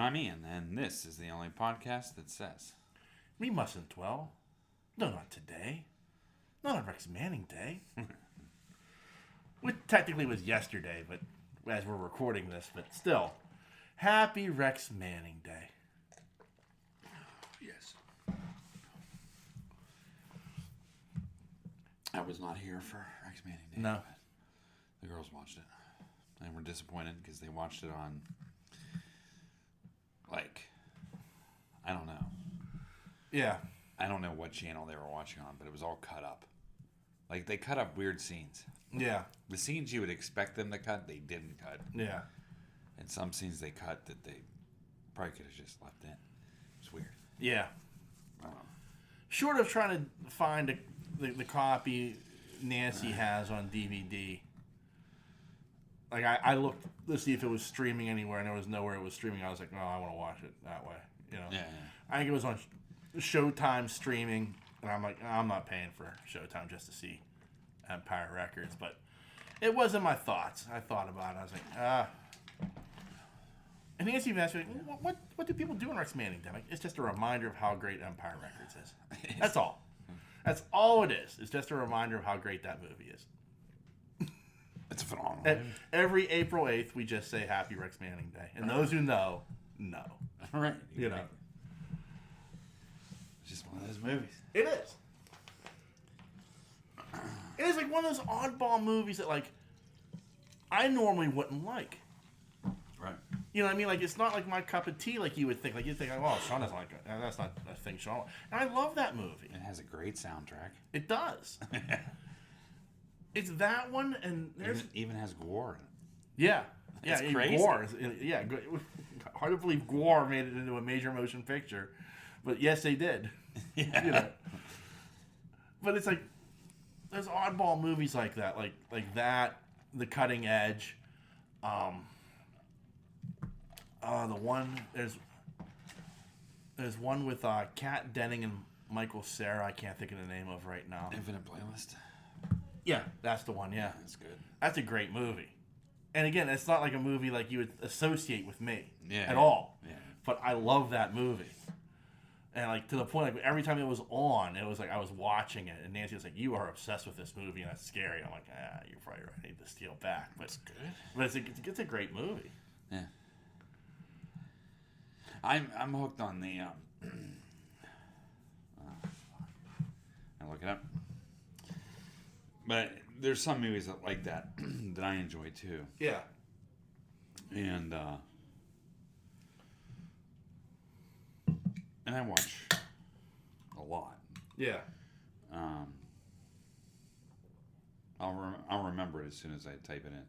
I'm Ian, and this is the only podcast that says we mustn't dwell. No, not today. Not on Rex Manning Day. Which technically was yesterday, but as we're recording this, but still. Happy Rex Manning Day. yes. I was not here for Rex Manning Day. No. The girls watched it. And were disappointed because they watched it on, I don't know. Yeah. I don't know what channel they were watching on, but it was all cut up. Like, they cut up weird scenes. Yeah. The scenes you would expect them to cut, they didn't cut. Yeah. And some scenes they cut that they probably could have just left in. It's weird. Yeah. I don't know. Short of trying to find the copy Nancy has on DVD. Like, I looked to see if it was streaming anywhere, and there was nowhere it was streaming. I was like, no, I want to watch it that way. You know? Yeah. I think it was on Showtime streaming, and I'm like, I'm not paying for Showtime just to see Empire Records. But it wasn't my thoughts. I thought about it. I was like, And Nancy even asked me, what do people do in Rex Manning Day? Like, it's just a reminder of how great Empire Records is. That's all. That's all it is. It's just a reminder of how great that movie is. It's phenomenal. Every April 8th, we just say Happy Rex Manning Day. And those who know. Right. You know. It's just one of those movies. It is. It is like one of those oddball movies that, like, I normally wouldn't like. Right. You know what I mean? Like, it's not like my cup of tea like you would think. Like, you'd think, oh, Sean doesn't like it. That's not a thing Sean likes. And I love that movie. It has a great soundtrack. It does. It's that one, and there's... Even has gore in it. Yeah. It's yeah, crazy. Gore. Yeah, hard to believe Gore made it into a major motion picture. But yes, they did. Yeah. You know. But it's like, there's oddball movies like that. Like that, The Cutting Edge. The one, there's one with Kat Denning and Michael Cera. I can't think of the name of right now. Infinite Playlist. Yeah, that's the one, yeah. That's good. That's a great movie. And again, it's not like a movie like you would associate with me at all. Yeah. But I love that movie. And like to the point, like every time it was on, it was like I was watching it, and Nancy was like, "You are obsessed with this movie, and that's scary." I'm like, "You're probably right. I need to steal back." But It's good. But it's a great movie. Yeah. I'm hooked on the. I look it up. But there's some movies that like that that I enjoy too. Yeah. And I watch a lot. Yeah. I'll remember it as soon as I type it in.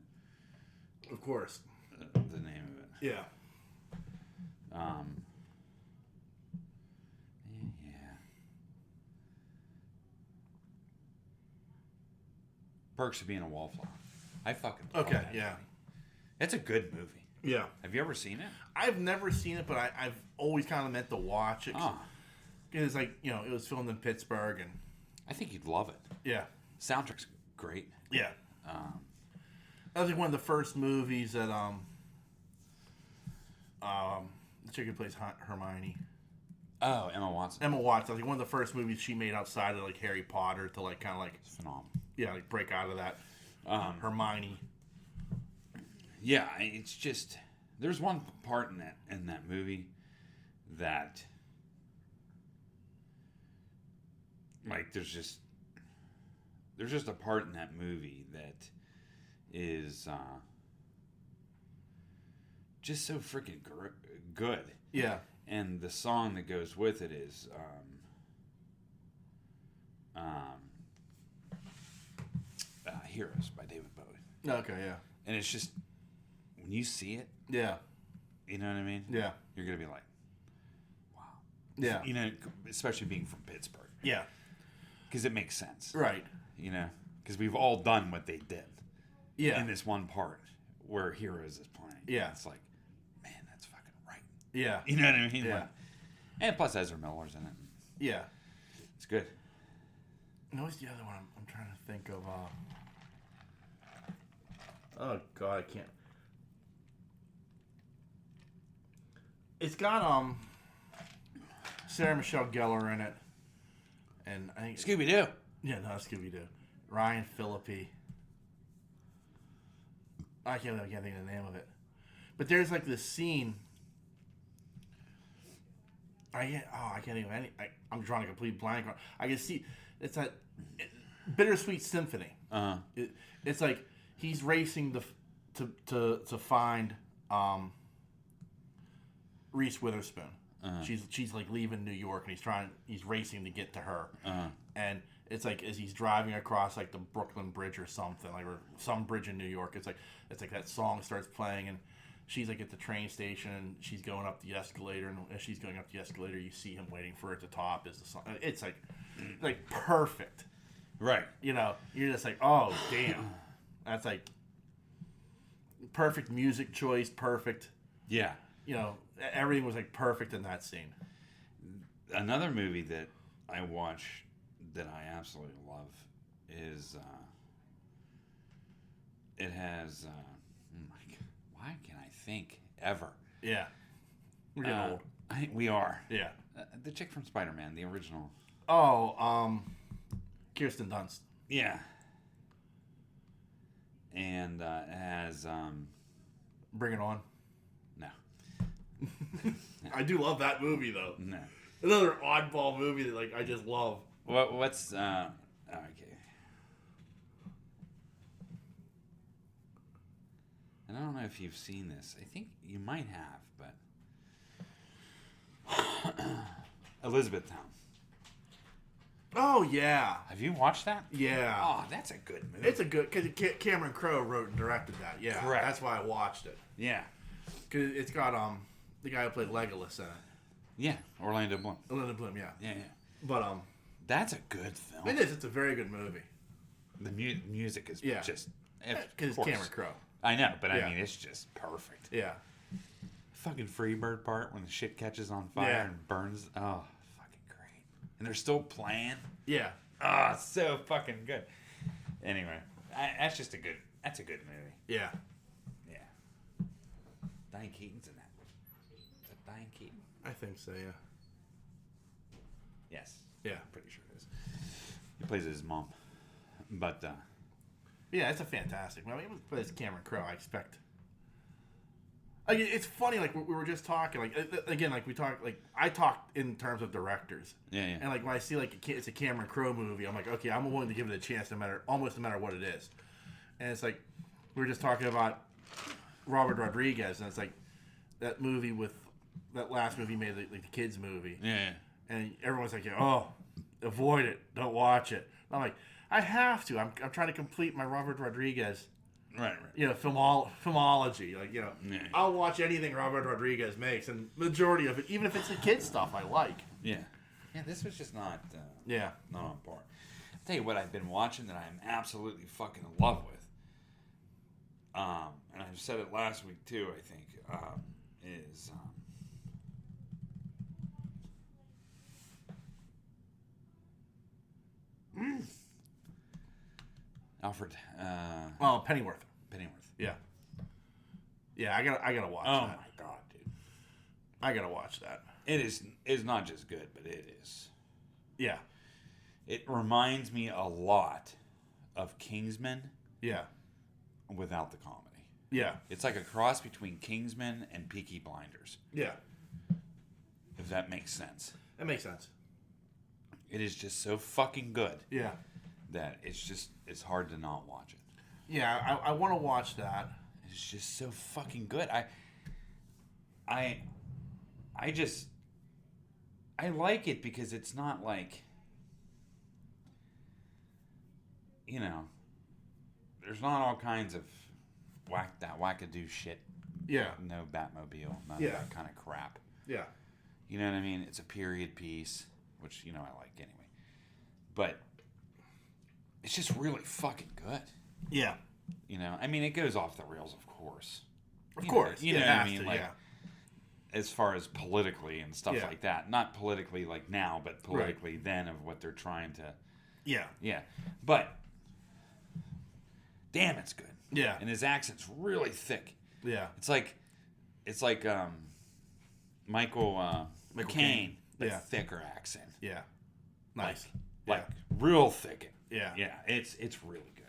Of course. The name of it. Yeah. Yeah. Perks of Being a Wallflower. I fucking love Okay. that Yeah. movie. It's a good movie. Yeah. Have you ever seen it? I've never seen it, but I've always kind of meant to watch it. Ah. It's like, it was filmed in Pittsburgh, and I think you'd love it. yeah. Soundtrack's great. Yeah. That was like one of the first movies that the chick who plays Hermione. Oh, Emma Watson. Emma Watson. Like one of the first movies she made outside of like Harry Potter to like kind of like It's phenomenal. like break out of that Hermione. Yeah, it's just there's one part in that movie that like there's just a part in that movie that is just so freaking good. Yeah. And the song that goes with it is Heroes by David Bowie. Okay, yeah. And it's just, when you see it, Yeah. you know what I mean? Yeah. You're going to be like, wow. Yeah. You know, especially being from Pittsburgh. Yeah. Because it makes sense. Right. You know? Because we've all done what they did. Yeah. In this one part where Heroes is playing. Yeah. It's like, man, that's fucking right. Yeah. You know what I mean? Yeah. Like, and plus Ezra Miller's in it. Yeah. It's good. And what's the other one? I'm trying to think of. Oh God, I can't. It's got Sarah Michelle Gellar in it, and I think Scooby Doo. yeah, no, Scooby Doo. Ryan Phillippe. I can't think of the name of it, but there's like this scene. I can't even. I'm drawing a complete blank. I can see it's that Bittersweet Symphony. It's like he's racing to find Reese Witherspoon. She's like leaving New York, and he's racing to get to her. And it's like as he's driving across like the Brooklyn Bridge or something, like or some bridge in New York. It's like that song starts playing, and she's like at the train station, and she's going up the escalator, and as she's going up the escalator, you see him waiting for her at the top. Is the song? It's like perfect, Right. you know? You're just like, oh damn, that's like perfect music choice, perfect. Yeah. You know, everything was like perfect in that scene. Another movie that I watch that I absolutely love is it has why can't I think ever? Yeah, we're getting old. We are. Yeah. The chick from Spider-Man, the original. Oh, Kirsten Dunst. Yeah. And it has Bring It On. no. I do love that movie though. No. Another oddball movie that like I just love. What's okay. And I don't know if you've seen this. I think you might have, but Elizabethtown. Oh yeah, Have you watched that? yeah. Oh, that's a good movie. It's a good because Cameron Crowe wrote and directed that. Yeah, Correct. That's why I watched it Yeah. because it's got the guy who played Legolas in it, Yeah. Orlando Bloom. Orlando Bloom. Yeah, Yeah. but That's a good film. it is. It's a very good movie. The music is Yeah. just Because it's Cameron Crowe. I know, but Yeah. I mean, it's just perfect. Yeah, Fucking Freebird part when the shit catches on fire Yeah. and burns. Oh, fucking great. And they're still playing. yeah, Oh, it's so fucking good. Anyway, that's a good movie. yeah. Yeah. Diane Keaton's in that. Is that Diane Keaton? I think so. Yeah, Yes. yeah, I'm pretty sure it is. He plays his mom. But, yeah. It's a fantastic. I mean, it plays Cameron Crowe. I expect. Like, it's funny. Like we were just talking. Like again, like we talked. Like I talked in terms of directors. yeah. And like when I see like it's a Cameron Crowe movie, I'm like, okay, I'm willing to give it a chance, no matter what it is. And it's like we were just talking about Robert Rodriguez, and it's like that movie with that last movie he made, like the kids movie, Yeah. and everyone's like, oh, avoid it, don't watch it. I'm like, I have to. I'm trying to complete my Robert Rodriguez, Right. you know, filmology. Like, you know, Yeah. I'll watch anything Robert Rodriguez makes, and majority of it, even if it's the kids stuff, I like. Yeah. Yeah, this was just not Yeah. not on par. I'll tell you what I've been watching that I'm absolutely fucking in love with. And I said it last week too, I think, is Alfred Oh, Pennyworth. Pennyworth. Yeah. Yeah, I gotta watch Oh that. my god, dude. I gotta watch that. It is not just good, but it is. Yeah. It reminds me a lot of Kingsman Yeah. without the comedy. Yeah. It's like a cross between Kingsman and Peaky Blinders, Yeah. if that makes sense. That makes sense. It is just so fucking good Yeah. that it's hard to not watch it. Yeah, I want to watch that. It's just so fucking good. I like it because it's not like, you know, there's not all kinds of wackadoo shit. Yeah. No Batmobile, none Yeah. of that kind of crap. Yeah. You know what I mean? It's a period piece, which, you know, I like anyway. But it's just really fucking good. Yeah. You know, I mean, it goes off the rails, of course. Of course. You know it what I has mean? to, Like, yeah. as far as politically and stuff Yeah. like that. Not politically like now, but politically then of what they're trying to. Yeah. Yeah. But, damn, it's good. Yeah. And his accent's really thick. Yeah. It's like Michael Michael Caine, Caine. but Yeah. thicker accent. Yeah. Nice. Like real thick. Yeah. Yeah, it's really good.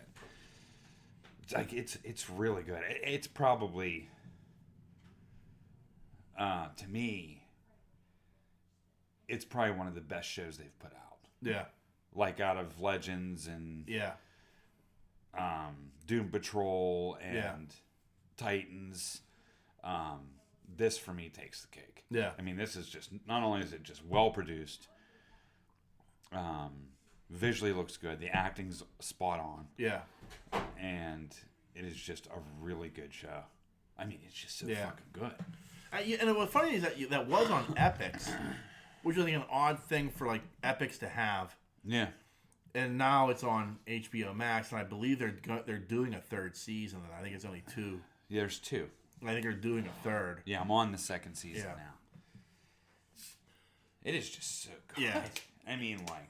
It's like it's really good. It's probably to me, it's probably one of the best shows they've put out. Yeah. Like out of Legends and Yeah. Doom Patrol and Yeah. Titans. This for me takes the cake. Yeah. I mean, this is just not only is it just well produced, visually looks good, the acting's spot on, Yeah. and it is just a really good show. I mean, it's just so Yeah. fucking good. And what's funny is that that was on Epix, which was like an odd thing for like Epix to have. Yeah. And now it's on HBO Max, and I believe they're doing a third season. And I think it's only 2. There's 2. I think they're doing a third. Yeah, I'm on the second season Yeah. now. It is just so good. Yeah. I mean, like,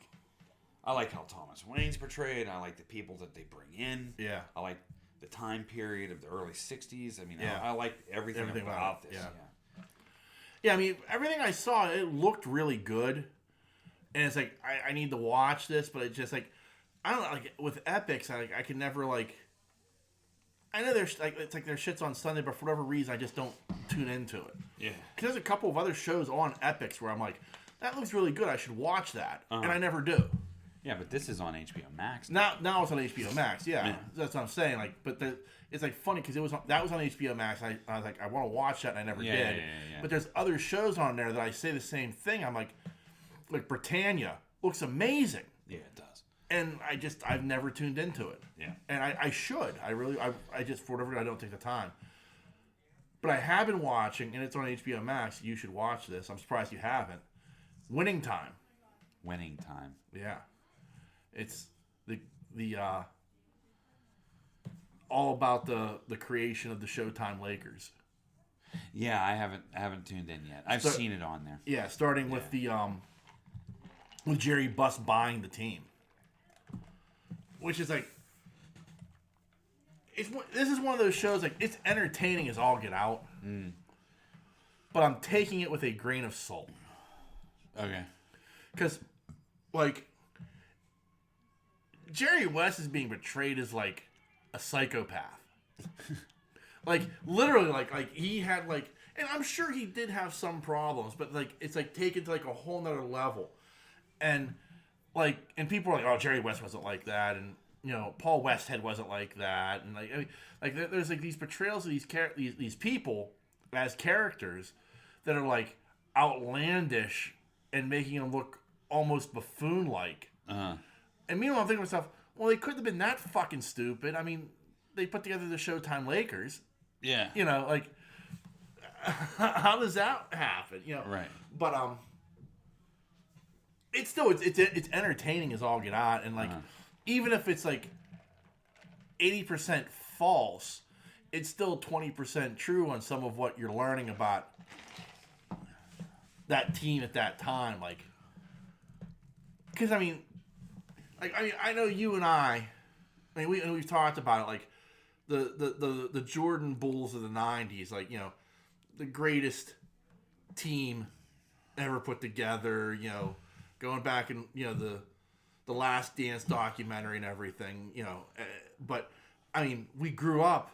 I like how Thomas Wayne's portrayed. I like the people that they bring in. Yeah. I like the time period of the early 60s. I mean, Yeah. I like everything about this. yeah. Yeah. Yeah, I mean, everything I saw, it looked really good. And it's like, I need to watch this, but it's just like, I don't know, like, with Epix, I can never, like, I know there's, like, it's like their shit's on Sunday, but for whatever reason, I just don't tune into it. Yeah. Because there's a couple of other shows on Epix where I'm like, that looks really good, I should watch that. And I never do. Yeah, but this is on HBO Max. Now it's on HBO Max, yeah. Yeah. That's what I'm saying. Like, but it's like funny because that was on HBO Max. And I was like, I want to watch that, and I never did. Yeah. But there's other shows on there that I say the same thing. I'm like Britannia looks amazing, Yeah, it does. and I've never tuned into it. Yeah. And I should. I just for whatever reason, I don't take the time. But I have been watching, and it's on HBO Max. You should watch this. I'm surprised you haven't. Winning Time. Winning Time. Yeah. It's the all about the creation of the Showtime Lakers. Yeah, I haven't tuned in yet. I've seen it on there. Yeah, starting with the with Jerry Buss buying the team, which is like this is one of those shows like it's entertaining as all get out, but I'm taking it with a grain of salt Okay. because like Jerry West is being portrayed as like a psychopath. Like literally like he had like, and I'm sure he did have some problems, but like it's like taken to like a whole nother level. And like, and people are like, oh, Jerry West wasn't like that, and you know, Paul Westhead wasn't like that, and like, I mean, like there's like these portrayals of these people as characters that are like outlandish and making them look almost buffoon-like. And meanwhile, I'm thinking to myself, well, they couldn't have been that fucking stupid. I mean, they put together the Showtime Lakers. Yeah. You know, like, how does that happen? You know, Right. But it's still it's entertaining as all get out, and like, even if it's like 80% false, it's still 20% true on some of what you're learning about that team at that time. Like, because I mean, like I know you and I mean, we've talked about it, like the Jordan Bulls of the '90s, like, you know, the greatest team ever put together. You know, going back and, you know, the Last Dance documentary and everything. You know, but I mean, we grew up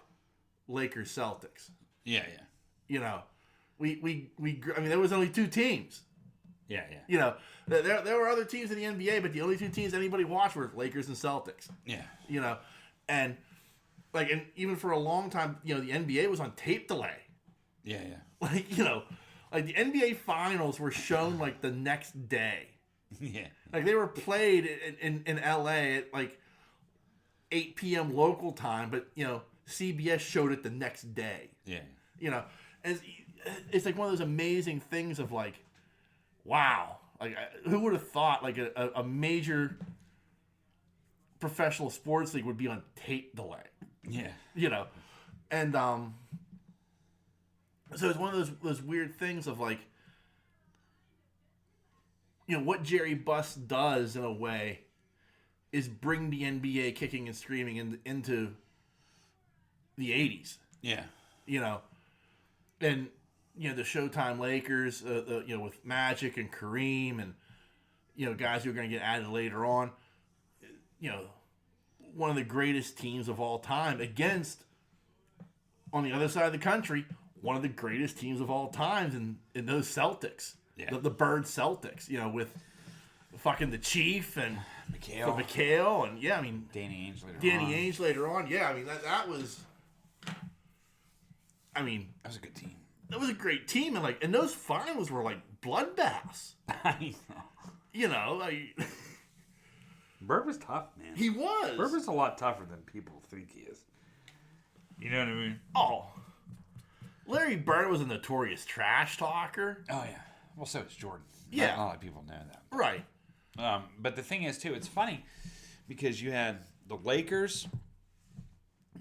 Lakers Celtics. Yeah. You know, we I mean, there was only 2 teams. Yeah. You know, there were other teams in the NBA, but the only 2 teams anybody watched were Lakers and Celtics. Yeah. You know, and like, and even for a long time, you know, the NBA was on tape delay. Yeah. Like, you know, like the NBA finals were shown like the next day. Yeah. Like they were played in LA at like 8 p.m. local time, but, you know, CBS showed it the next day. Yeah. You know, and it's like one of those amazing things of like, wow, like who would have thought like a major professional sports league would be on tape delay? Yeah. You know, and so it's one of those weird things of like, you know, what Jerry Buss does in a way is bring the NBA kicking and screaming into the 80s. Yeah. You know, and the Showtime Lakers, with Magic and Kareem and, guys who are going to get added later on, one of the greatest teams of all time against, on the other side of the country, one of the greatest teams of all time in those Celtics. Yeah. The Bird Celtics, with fucking the Chief and McHale and, Danny Ainge later on. Yeah, that was... that was a good team. It was a great team, and those finals were like bloodbaths. I know. Bird was tough, man. He was. Bird was a lot tougher than people think he is. You know what I mean? Oh. Larry Bird was a notorious trash talker. Oh, yeah. Well, so is Jordan. Yeah. Not a lot of people know that. Right. But the thing is, too, it's funny because you had the Lakers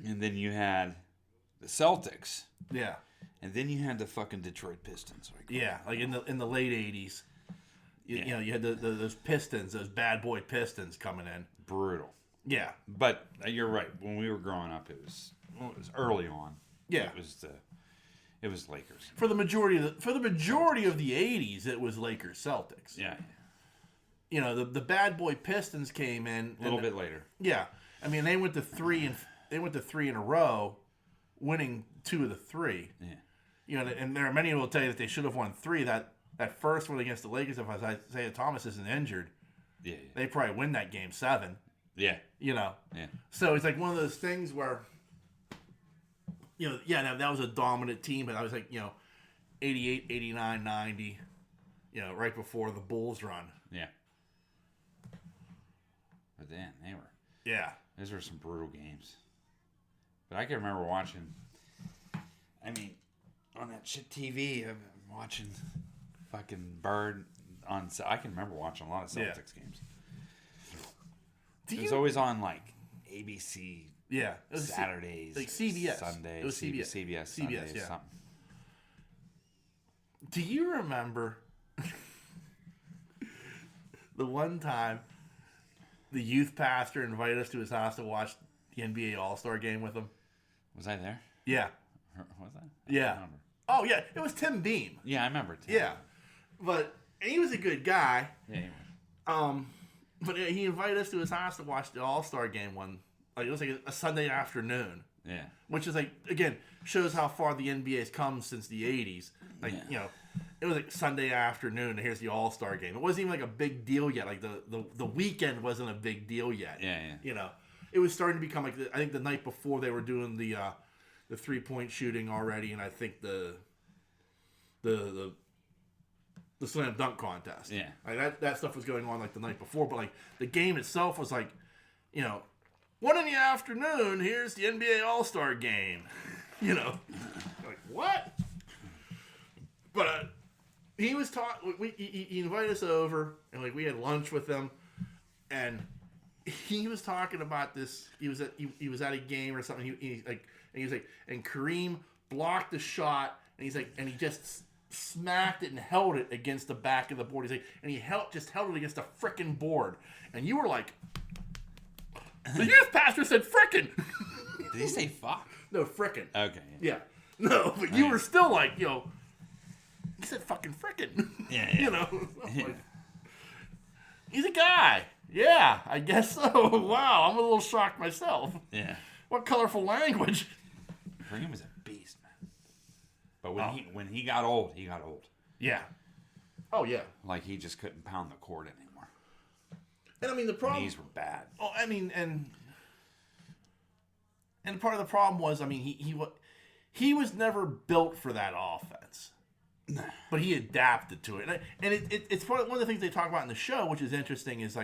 and then you had the Celtics. Yeah. And then you had the fucking Detroit Pistons. Yeah, like in the late 80s. You had those Pistons, those bad boy Pistons coming in. Brutal. Yeah. But you're right. When we were growing up, it was early on. Yeah. It was Lakers. For the majority of the 80s, it was Lakers Celtics. Yeah. The bad boy Pistons came in a little bit later. Yeah. They went to three in a row, winning 2 of the 3. Yeah. And there are many who will tell you that they should have won 3. That first one against the Lakers, if Isaiah Thomas isn't injured, they probably win that game 7. Yeah. Yeah. So it's like one of those things where, that was a dominant team, but I was like, 88, 89, 90, right before the Bulls run. Yeah. But then they were. Yeah. Those were some brutal games. But I can remember watching. On that shit TV, I'm watching fucking Bird on. I can remember watching a lot of Celtics games. It was always on like ABC. Yeah, it was Saturdays, like CBS. Sundays. It was CBS. CBS Sundays, yeah. something. Do you remember the one time the youth pastor invited us to his house to watch the NBA All-Star game with him? Was I there? Yeah. Was I? Yeah. Oh, yeah. It was Tim Beam. Yeah, I remember Tim. Yeah. And he was a good guy. Yeah, he was. But he invited us to his house to watch the All-Star game it was like a Sunday afternoon. Yeah. Which is again, shows how far the NBA has come since the 80s. It was like Sunday afternoon, and here's the All-Star game. It wasn't even like a big deal yet. Like the weekend wasn't a big deal yet. Yeah. It was starting to become I think the night before they were doing the 3-point shooting already, and I think the slam dunk contest. Yeah. That stuff was going on the night before, but the game itself was 1 in the afternoon, here's the NBA All-Star game. What? But he was he invited us over, and we had lunch with him, and he was talking about this. He was at a game or something. He was like, and Kareem blocked the shot, and and he just smacked it and held it against the back of the board. He's like, and he just held it against the frickin' board, and you were like, the youth pastor said frickin'. Did he say fuck? No, frickin'. Okay. Yeah. No, but you were still like, he said fucking frickin'. Yeah. Yeah. He's a guy. Yeah, I guess so. Wow, I'm a little shocked myself. Yeah. What colorful language. Kareem was a beast, man. But when he got old, he got old. Yeah. Oh, yeah. He just couldn't pound the court anymore. And the problem... Knees were bad. Oh, and part of the problem was, he was never built for that offense. But he adapted to it. And it's one of the things they talk about in the show, which is interesting, is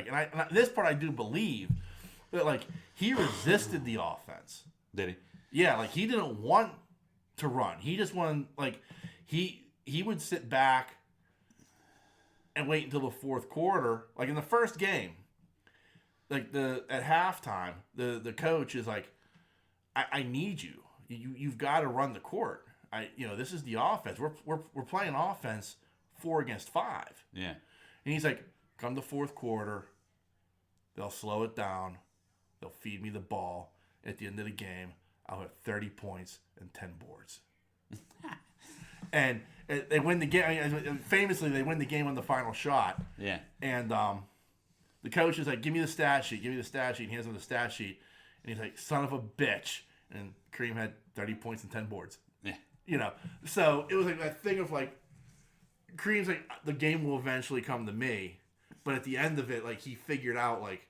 this part I do believe, that he resisted the offense. Did he? Yeah, he didn't want to run. He just wanted, he would sit back and wait until the fourth quarter. In the first game, at halftime, the coach is like, I need you. You've got to run the court. This is the offense. We're playing offense 4 against 5. Yeah. And he's like, come the fourth quarter, they'll slow it down, they'll feed me the ball. At the end of the game, I'll have 30 points and 10 boards. and They win the game. Famously, they win the game on the final shot. Yeah. And the coach is like, "Give me the stat sheet. Give me the stat sheet." And he hands him the stat sheet, and he's like, "Son of a bitch!" And Kareem had 30 points and 10 boards. Yeah. So it was like that thing of like, Kareem's like, the game will eventually come to me, but at the end of it, like he figured out like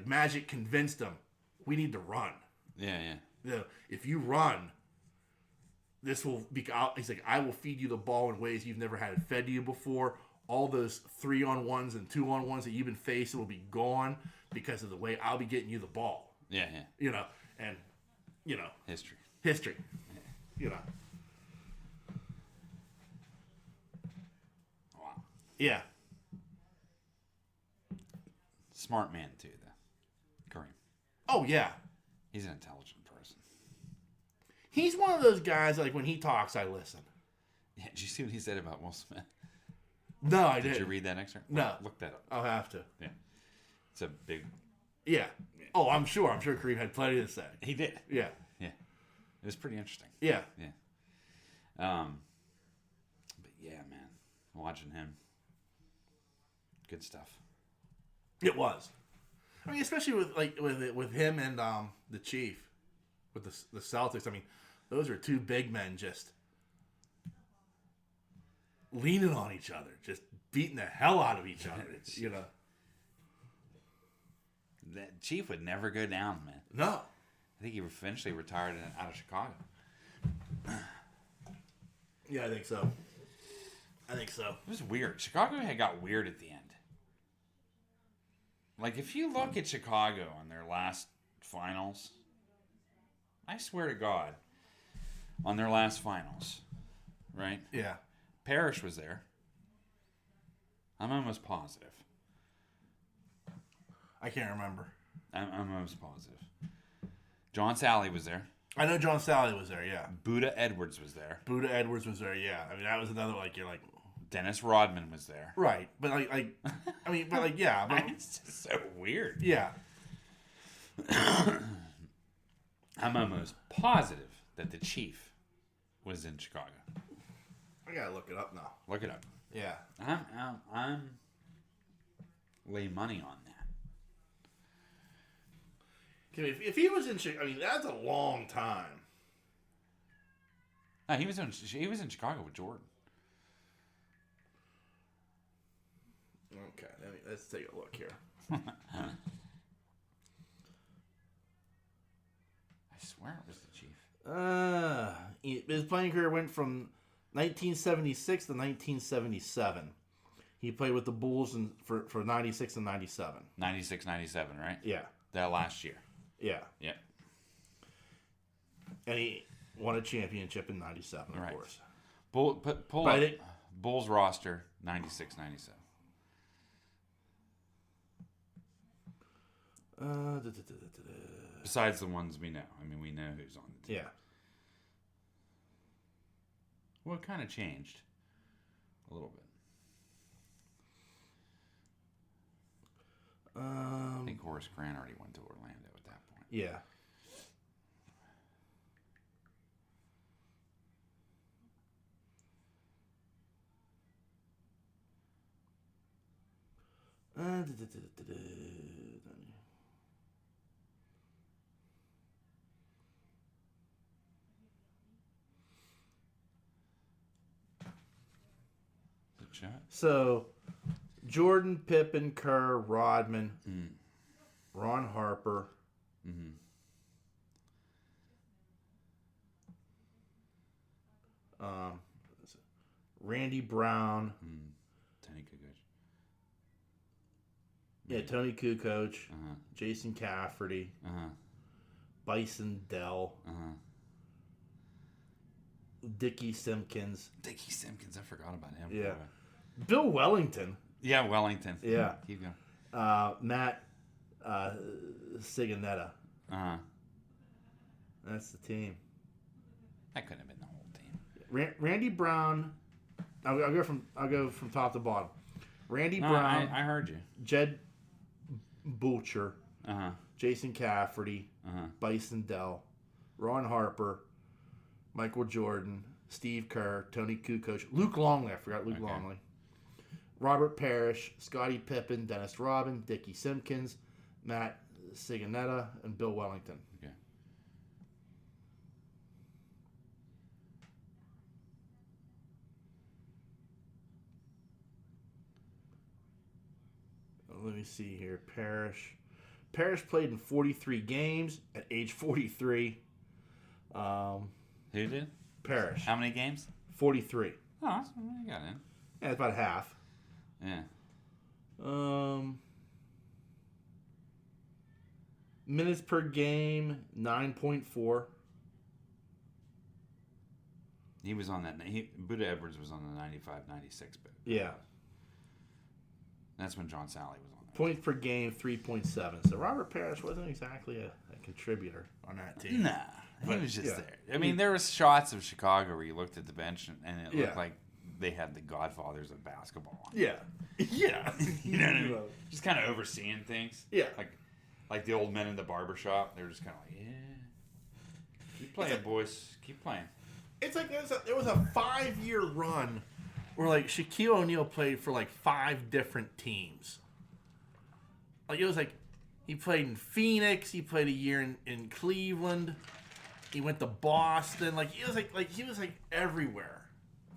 Magic convinced him, we need to run. Yeah. If you run, this will be. He's like, I will feed you the ball in ways you've never had it fed to you before. All those 3-on-1s and 2-on-1s that you've been facing will be gone because of the way I'll be getting you the ball. Yeah. And History. Yeah. Wow. Yeah. Smart man too, though. Kareem. Oh yeah. He's an intelligent person. He's one of those guys, like, when he talks, I listen. Yeah, did you see what he said about Will Smith? No, I didn't. Did you read that excerpt? No. Look that up. I'll have to. Yeah. It's a big... Yeah. Oh, I'm sure. I'm sure Kareem had plenty to say. He did. Yeah. Yeah. It was pretty interesting. Yeah. Yeah. But yeah, man. Watching him. Good stuff. It was. I mean, especially with him and the Chief, with the Celtics. I mean, those are two big men just leaning on each other, just beating the hell out of each other. That Chief would never go down, man. No. I think he eventually retired out of Chicago. Yeah, I think so. It was weird. Chicago had got weird at the end. Like, if you look at Chicago on their last finals, I swear to God, on their last finals, right? Yeah. Parrish was there. I'm almost positive. I can't remember. I'm almost positive. John Sally was there. I know John Sally was there, yeah. Buddha Edwards was there. Buddha Edwards was there, yeah. I mean, that was another, like, you're like... Dennis Rodman was there. Right. But, yeah. But, It's just so weird. yeah. I'm almost positive that the Chief was in Chicago. I gotta look it up now. Look it up. Yeah. I'm lay money on that. If he was in Chicago, I mean, that's a long time. No, he was in Chicago with Jordan. Okay, let's take a look here. I swear it was the Chief. His playing career went from 1976 to 1977. He played with the Bulls for 96 and 97. 96, 97, right? Yeah. That last year. Yeah. Yeah. And he won a championship in 97, of Right. course. Pull But up Bulls roster, 96, 97. Besides the ones we know. I mean, we know who's on the team. Yeah. Well, it kind of changed a little bit. I think Horace Grant already went to Orlando at that point. Yeah. So, Jordan, Pippen, Kerr, Rodman, Ron Harper. Randy Brown. Tony Kukoc. Yeah, Tony Kukoc. Jason Cafferty. Bison Dell. Dickie Simpkins. Dickie Simpkins, I forgot about him. Yeah. Bill Wellington. Yeah, Wellington. Yeah. Keep going. Matt Sigonetta. That's the team. That couldn't have been the whole team. Randy Brown. I'll go from top to bottom. Randy No, Brown. I heard you. Jed Boucher. Uh-huh. Jason Cafferty. Uh-huh. Bison Dell. Ron Harper. Michael Jordan. Steve Kerr, Tony Kukoc, Luke Longley. I forgot Luke Longley. Robert Parrish, Scottie Pippen, Dennis Rodman, Dickie Simpkins, Matt Sigonetta, and Bill Wellington. Okay. Let me see here. Parrish played in 43 games at age 43. Who did? Parrish. How many games? 43. Oh, that's what you got in. Yeah, it's about half. Yeah. Minutes per game, 9.4. He was on that. Buddha Edwards was on the 95-96 bit. Yeah. That's when John Sally was on there. Points per game, 3.7. So Robert Parrish wasn't exactly a contributor on that team. Nah. He was just there. I mean, there was shots of Chicago where you looked at the bench and it looked like they had the Godfathers of basketball on. Yeah. Yeah. You know what I mean? Just kind of overseeing things. Yeah. Like the old men in the barbershop. They were just kind of like, keep playing, boys. Keep playing. It's like there was a 5-year run where like Shaquille O'Neal played for like 5 different teams. Like it was like he played in Phoenix, he played a year in Cleveland, he went to Boston. Like he was like everywhere.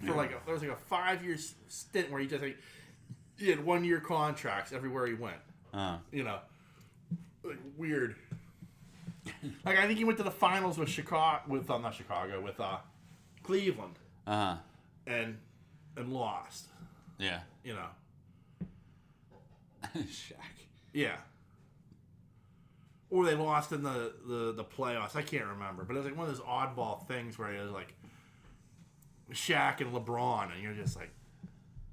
For there was like a 5-year stint where he just he had 1-year contracts everywhere he went. You know, like weird. Like I think he went to the finals with Cleveland. And lost. Yeah. You know. Shaq. Yeah. Or they lost in the playoffs. I can't remember, but it was like one of those oddball things where it was like Shaq and LeBron, and you're just like,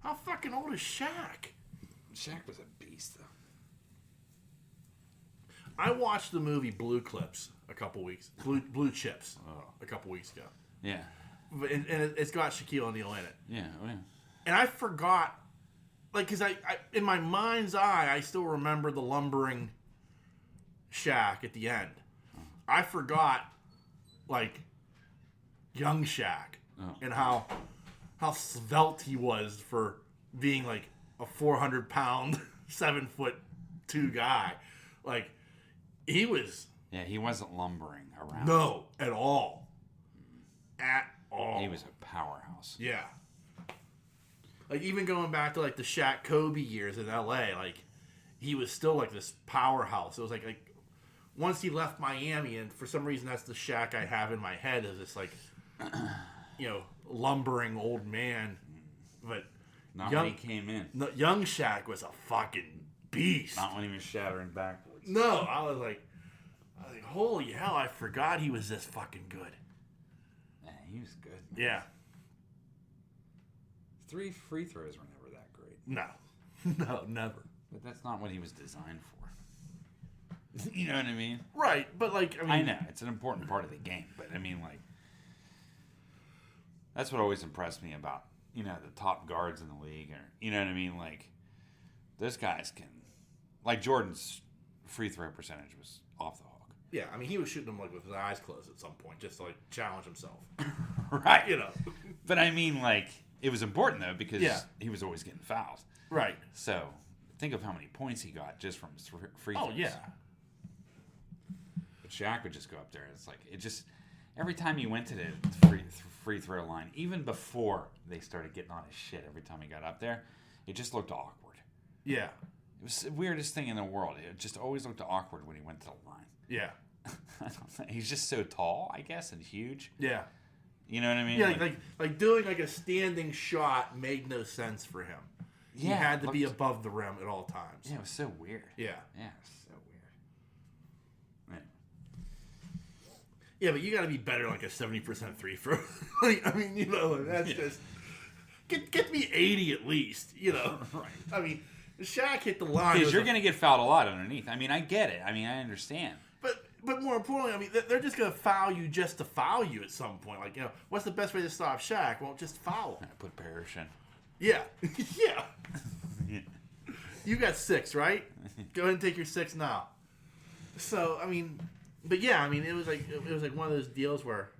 how fucking old is Shaq? Shaq was a beast, though. I watched the movie Blue Chips a couple weeks ago. Yeah. And it's got Shaquille O'Neal in it. Yeah. Oh, yeah. And I forgot, like, because I in my mind's eye, I still remember the lumbering Shaq at the end. I forgot, like, young Shaq and how svelte he was for being, like, a 400-pound, 7'2" guy. Like, he was... Yeah, he wasn't lumbering around. No, at all. At all. He was a powerhouse. Yeah. Like, even going back to, like, the Shaq Kobe years in L.A., like, he was still, like, this powerhouse. It was, like once he left Miami, and for some reason that's the Shaq I have in my head, is this, like, you know, lumbering old man. But not when he came in. No, young Shaq was a fucking beast. Not when he was shattering backwards. No, I was like, holy hell, I forgot he was this fucking good. Yeah, he was good. Yeah. 3 free throws were never that great. No. No, never. But that's not what he was designed for. You know what I mean? Right, but like, I know, it's an important part of the game, but I mean, like, that's what always impressed me about, you know, the top guards in the league, or, you know what I mean? Like, those guys can, like, Jordan's free throw percentage was off the hook. Yeah, I mean, he was shooting them, like, with his eyes closed at some point, just to, like, challenge himself. Right. You know. But I mean, like, it was important, though, because he was always getting fouls. Right. So, think of how many points he got just from his free throws. Oh, yeah. But Shaq would just go up there, and it's like, it just, every time he went to the free throw line, even before they started getting on his shit, every time he got up there, it just looked awkward. Yeah. It was the weirdest thing in the world. It just always looked awkward when he went to the line. Yeah. I don't know. He's just so tall, I guess, and huge. Yeah. You know what I mean? Yeah, like doing like a standing shot made no sense for him. He had to be above the rim at all times. Yeah, it was so weird. Yeah. Yeah, it was so weird. Yeah, but you got to be better like a 70% free throw. Like, I mean, you know, like, that's just get me 80 at least. You know, Right. I mean, Shaq hit the line because you're going to get fouled a lot underneath. I mean, I get it. I mean, I understand. But more importantly, I mean, they're just going to foul you just to foul you at some point. Like, you know, what's the best way to stop Shaq? Well, just foul him. I put Parrish in. Yeah. Yeah. You got 6, right? Go ahead and take your 6 now. So, I mean, but yeah, I mean, it was like one of those deals where,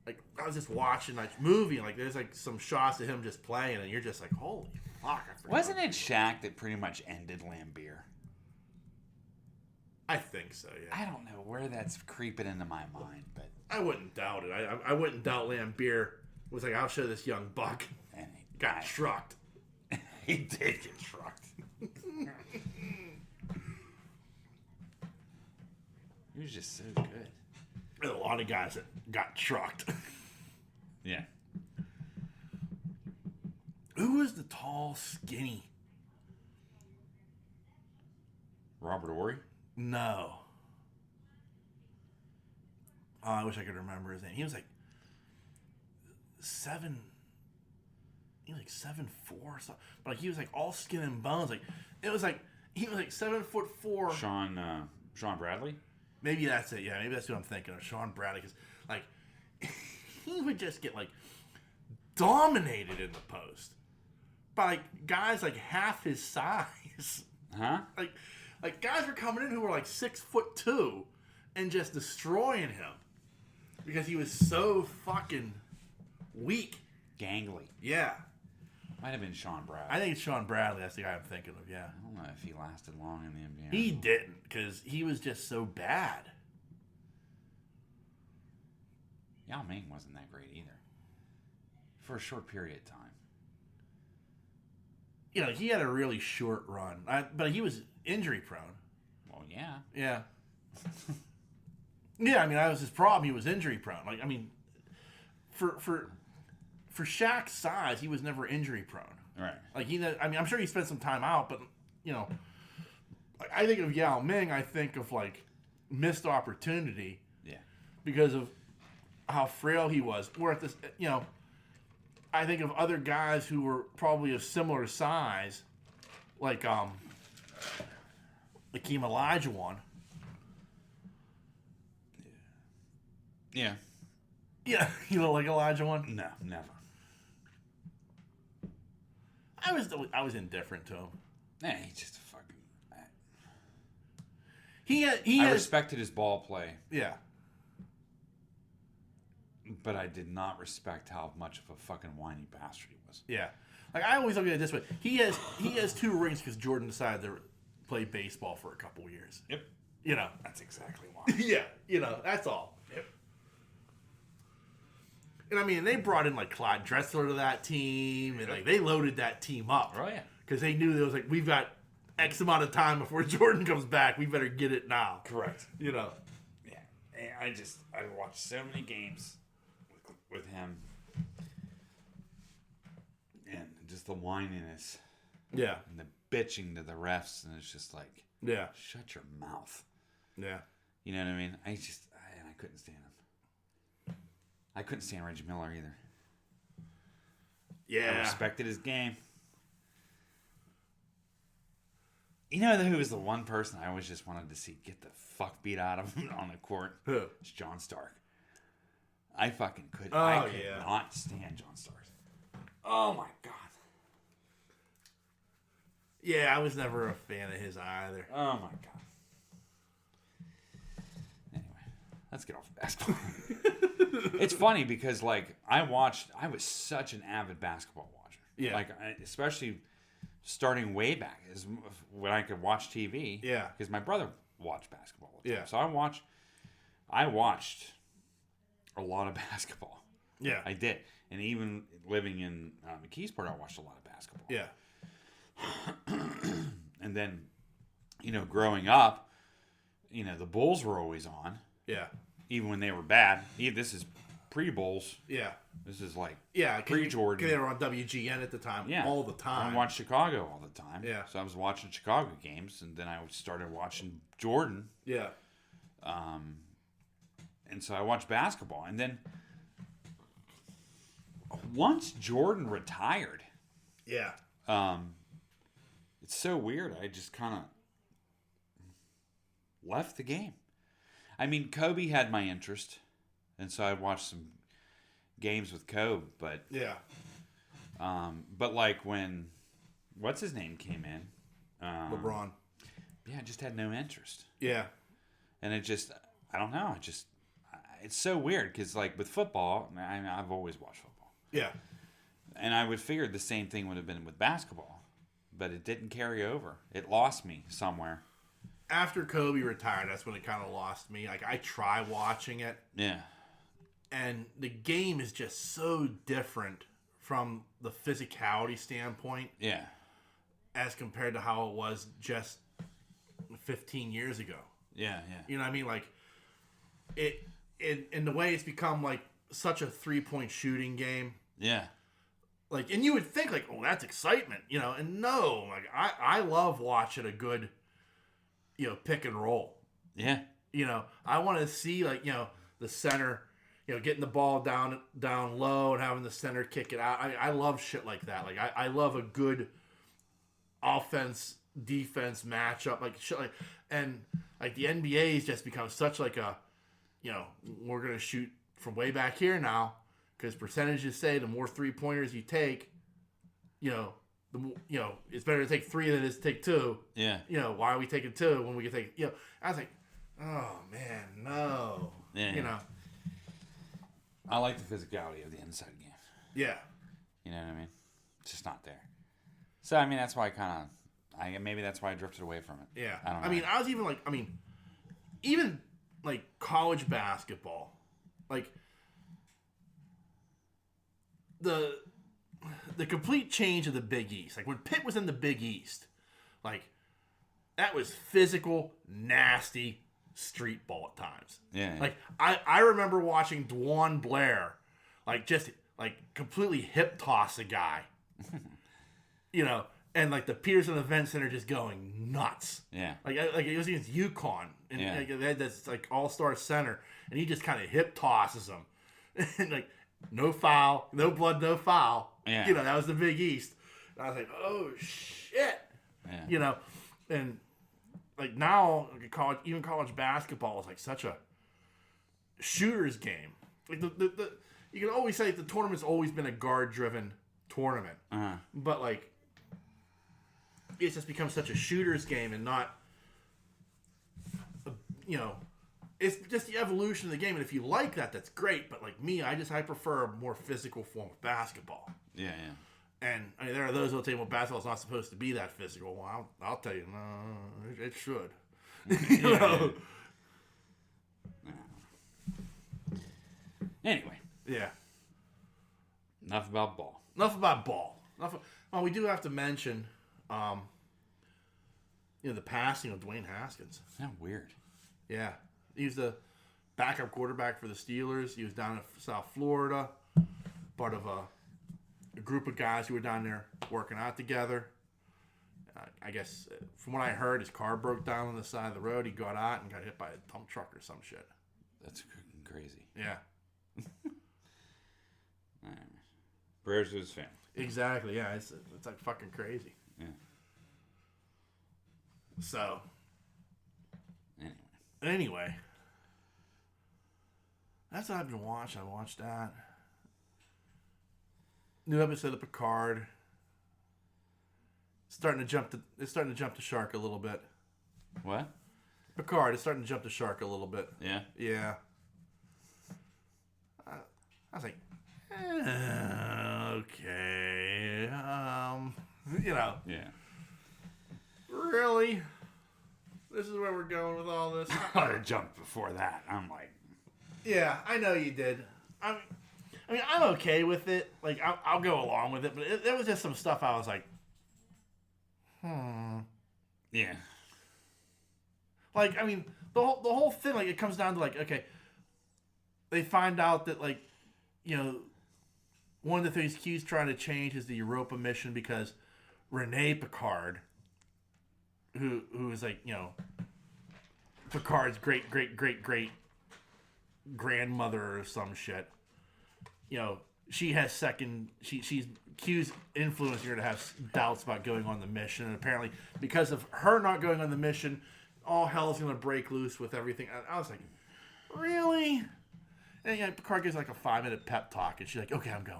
like, I was just watching like movie, and like there's like some shots of him just playing, and you're just like, holy fuck! I forgot. Wasn't it Shaq that pretty much ended Lambeer? I think so. Yeah. I don't know where that's creeping into my mind, but I wouldn't doubt it. I wouldn't doubt Lambeer was like, I'll show this young buck. and Got trucked. he did get trucked. He was just so good. There's a lot of guys that got trucked. Yeah. Who is the tall, skinny? Robert Ory? No. Oh, I wish I could remember his name. He was like 7. He was like 7'4" or something. But like he was like all skin and bones. Like it was like he was like 7'4". Sean Bradley? Maybe that's it. Yeah, maybe that's what I'm thinking of. Sean Bradley, because like he would just get like dominated in the post by like guys like half his size. Huh? Like guys were coming in who were like 6'2" and just destroying him because he was so fucking weak. Gangly. Yeah. Might have been Sean Bradley. I think it's Sean Bradley. That's the guy I'm thinking of. Yeah. I don't know if he lasted long in the NBA. He didn't, because he was just so bad. Yao Ming wasn't that great either. For a short period of time. You know, he had a really short run, but he was injury prone. Well, yeah. Yeah. Yeah, I mean, that was his problem. He was injury prone. Like, I mean, for Shaq's size, he was never injury prone. Right. Like, I mean, I'm sure he spent some time out, but, you know, like, I think of Yao Ming, I think of, like, missed opportunity. Yeah. Because of how frail he was. Where at this, you know, I think of other guys who were probably of similar size, like Hakeem Olajuwon. Yeah. Yeah, you look like Olajuwon. No, never. I was indifferent to him. Nah, he's just a fucking. I respected his ball play, yeah. but I did not respect how much of a fucking whiny bastard he was. Yeah. Like, I always look at it this way. He has 2 rings because Jordan decided to play baseball for a couple years. Yep. You know. That's exactly why. Yeah. You know, that's all. Yep. And I mean, they brought in like Clyde Drexler to that team, and like they loaded that team up. Oh yeah. Because they knew there was like, we've got X amount of time before Jordan comes back. We better get it now. Correct. You know. Yeah. And I watched so many games with him, and just the whininess. Yeah. And the bitching to the refs, and it's just like, Yeah. shut your mouth. Yeah. You know what I mean? I couldn't stand him. I couldn't stand Reggie Miller either. Yeah. I respected his game. You know who was the one person I always just wanted to see get the fuck beat out of him on the court? Who? It's John Stark. I fucking couldn't. Oh, I could yeah. not stand John Stark. Oh my god. Yeah, I was never a fan of his either. Oh my god. Anyway, let's get off of basketball. It's funny because, like, I was such an avid basketball watcher. Yeah. Like, especially starting way back is when I could watch TV. Yeah. Because my brother watched basketball all the time. Yeah. So I watched a lot of basketball. Yeah. I did. And even living in McKeesport, I watched a lot of basketball. Yeah. And then, you know, growing up, you know, the Bulls were always on. Yeah. Even when they were bad. This is pre-Bulls. Yeah. This is like Yeah. pre-Jordan. They were on WGN at the time. Yeah. All the time. I watched Chicago all the time. Yeah. So I was watching Chicago games, and then I started watching Jordan. Yeah. And so I watched basketball. And then once Jordan retired, Yeah. it's so weird. I just kind of left the game. I mean, Kobe had my interest, and so I watched some games with Kobe. But Yeah. but like when what's his name came in, LeBron. yeah, I just had no interest, Yeah. and it just I don't know. it's so weird because, like, with football, I mean, I've always watched football. Yeah. And I would figure the same thing would have been with basketball. But it didn't carry over. It lost me somewhere. After Kobe retired, that's when it kind of lost me. Like, I try watching it. Yeah. And the game is just so different from the physicality standpoint. Yeah. As compared to how it was just 15 years ago. Yeah, yeah. You know what I mean? Like, in the way it's become, like, such a three-point shooting game. Yeah. Like, and you would think, like, oh, that's excitement, you know? And no, like, I love watching a good, you know, pick and roll. Yeah. You know, I want to see, like, you know, the center, you know, getting the ball down low and having the center kick it out. I love shit like that. Like, I love a good offense defense matchup, like shit like, and like the NBA has just become such like a, you know, we're gonna shoot from way back here now because percentages say the more 3-pointers you take, you know, it's better to take 3 than it is to take 2. Yeah. You know, why are we taking 2 when we can take, you know? I was like, oh man, no. Yeah. You know. I like the physicality of the inside game. Yeah. You know what I mean? It's just not there. So I mean, that's why maybe that's why I drifted away from it. Yeah. I don't know. I mean, I was even like, even like college basketball, like the complete change of the Big East. Like when Pitt was in the Big East, like that was physical, nasty street ball at times. Yeah. Like I remember watching Dwan Blair, like just like completely hip toss a guy, you know, and like the Peterson Event Center just going nuts. Yeah. Like it was against UConn, and Yeah. like, they had this like all-star center, and he just kind of hip tosses them, and like no foul, no blood, no foul. Yeah. You know, that was the Big East. And I was like, oh shit. Yeah. You know, and like now, like even college basketball is like such a shooter's game. Like the you can always say the tournament's always been a guard-driven tournament, but like it's just become such a shooter's game and not, you know, it's just the evolution of the game. And if you like that, that's great. But like me, I prefer a more physical form of basketball. Yeah, yeah. And I mean, there are those who will tell you, well, basketball's not supposed to be that physical. Well, I'll tell you, no, it should. You know? Anyway. Yeah. Enough about ball. Enough about ball. Well, we do have to mention, you know, the passing of Dwayne Haskins. How weird. Yeah. He was the backup quarterback for the Steelers. He was down in South Florida, part of a group of guys who were down there working out together. I guess, from what I heard, his car broke down on the side of the road. He got out and got hit by a dump truck or some shit. That's crazy. Yeah. Prayers to his family. Exactly, yeah. It's like fucking crazy. Yeah. So. Anyway. That's what I've been watching. I watched that. New episode of Picard. It's starting to jump the shark a little bit. What? Picard is starting to jump the shark a little bit. Yeah? Yeah. I was like, okay. You know. Yeah. Really? This is where we're going with all this? I would have jumped before that. I'm like... Yeah, I know you did. I mean, I'm okay with it. Like, I'll go along with it, but there was just some stuff I was like, Yeah. Like, I mean, the whole thing, like, it comes down to, like, okay, they find out that, like, you know, one of the things Q's trying to change is the Europa mission because Renee Picard, who is, like, you know, Picard's great grandmother or some shit, you know, she has she's Q's influencing her to have doubts about going on the mission, and apparently because of her not going on the mission, all hell's gonna break loose with everything. I was like, really? And yeah, Picard gives like a 5-minute pep talk, and she's like, okay, I'm going.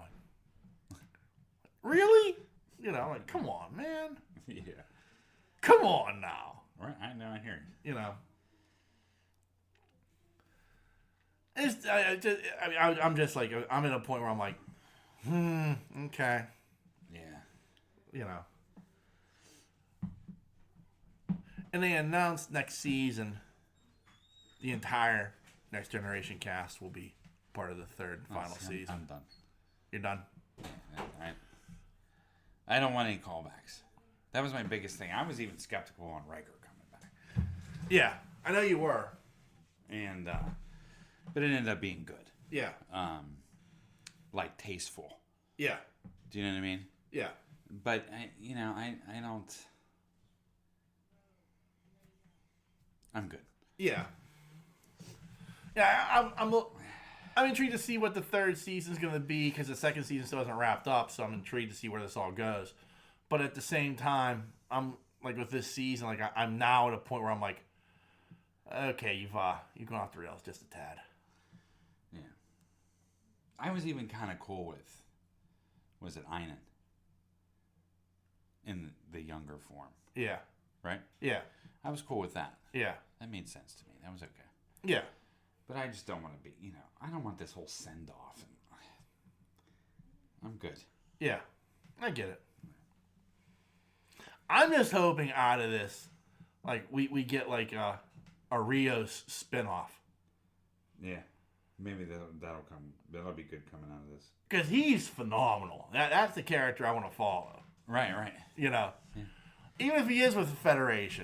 Really? You know, like, come on, man. Yeah. Come on now. Right, I know, I hear you. You know. I'm just like, I'm at a point where I'm like, okay. Yeah. You know. And they announced next season the entire Next Generation cast will be part of the third and final season. I'm done. You're done? I don't want any callbacks. That was my biggest thing. I was even skeptical on Riker coming back. Yeah, I know you were. And, but it ended up being good. Yeah. Like tasteful. Yeah. Do you know what I mean? Yeah. But, I don't... I'm good. Yeah. Yeah, I'm intrigued to see what the third season's going to be because the second season still hasn't wrapped up, so I'm intrigued to see where this all goes. But at the same time, I'm like with this season, like I'm now at a point where I'm like, okay, you've gone off the rails just a tad. Yeah. I was even kind of cool with, was it Einan? In the younger form. Yeah. Right? Yeah. I was cool with that. Yeah. That made sense to me. That was okay. Yeah. But I just don't want to be, I don't want this whole send-off. I'm good. Yeah. I get it. I'm just hoping out of this, like, we get, like, a Rios spinoff. Yeah. Maybe that'll come. That'll be good coming out of this. Because he's phenomenal. That's the character I want to follow. Right. Yeah. Even if he is with the Federation,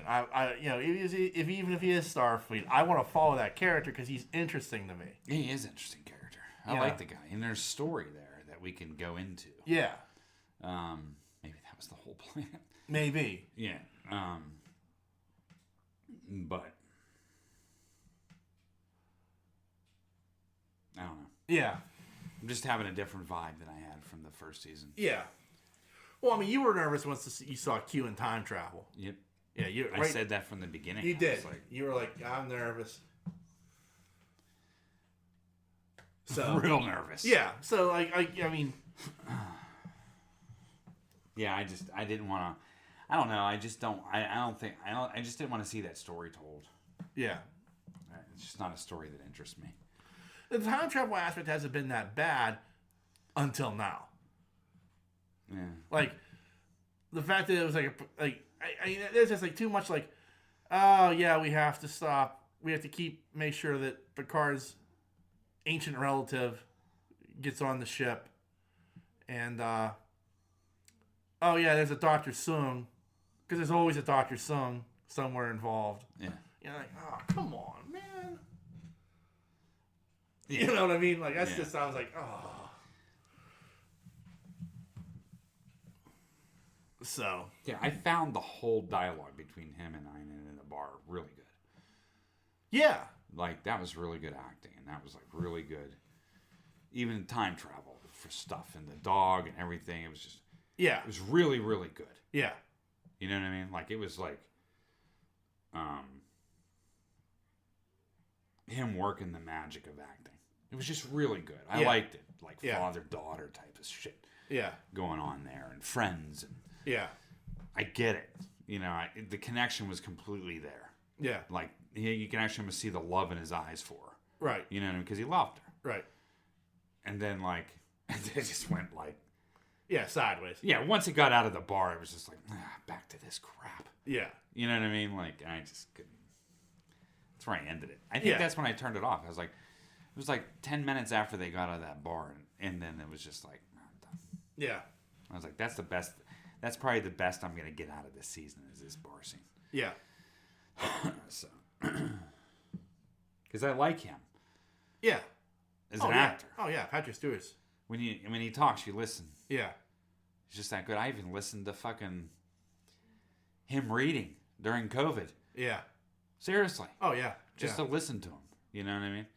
even if he is Starfleet, I want to follow that character because he's interesting to me. He is an interesting character. I like the guy, and there's story there that we can go into. Yeah. Maybe that was the whole plan. Maybe. Yeah. But I don't know. Yeah. I'm just having a different vibe than I had from the first season. Yeah. Well, I mean, you were nervous once you saw Q in time travel. Yep. Yeah, I said that from the beginning. You did. You were like, I'm nervous. So real nervous. Yeah. So I mean. Yeah, I didn't want to. I don't know. I just don't. I just didn't want to see that story told. Yeah. It's just not a story that interests me. The time travel aspect hasn't been that bad until now. Yeah. Like, the fact that it was there's just like too much like, oh yeah, we have to stop. We have to make sure that Picard's ancient relative gets on the ship. And, oh yeah, there's a Dr. Sung. Because there's always a Dr. Sung somewhere involved. Yeah. You're like, oh, come on, man. Yeah. You know what I mean? Like, that's just sounds like, oh. So. Yeah, I found the whole dialogue between him and Einan in the bar really good. Yeah. Like, that was really good acting, and that was, like, really good. Even time travel for stuff and the dog and everything, it was just... Yeah. It was really, really good. Yeah. You know what I mean? Like, it was like... him working the magic of acting. It was just really good. I liked it. Like, father-daughter type of shit. Yeah. Going on there, and friends, and... Yeah. I get it. The connection was completely there. Yeah. Like, you can actually see the love in his eyes for her. Right. You know what I mean? Because he loved her. Right. And then, like, it just went, like... Yeah, sideways. Yeah, once it got out of the bar, it was just like, back to this crap. Yeah. You know what I mean? Like, I just couldn't... That's where I ended it. I think that's when I turned it off. I was like... It was like 10 minutes after they got out of that bar, and then it was just like, I'm done. Yeah. I was like, that's the best... That's probably the best I'm going to get out of this season is this bar scene. Yeah. So... Because I like him. Yeah. As an actor. Oh, yeah. Patrick Stewart's. When he talks, you listen. Yeah. He's just that good. I even listened to fucking him reading during COVID. Yeah. Seriously. Oh, yeah. Just to listen to him. You know what I mean?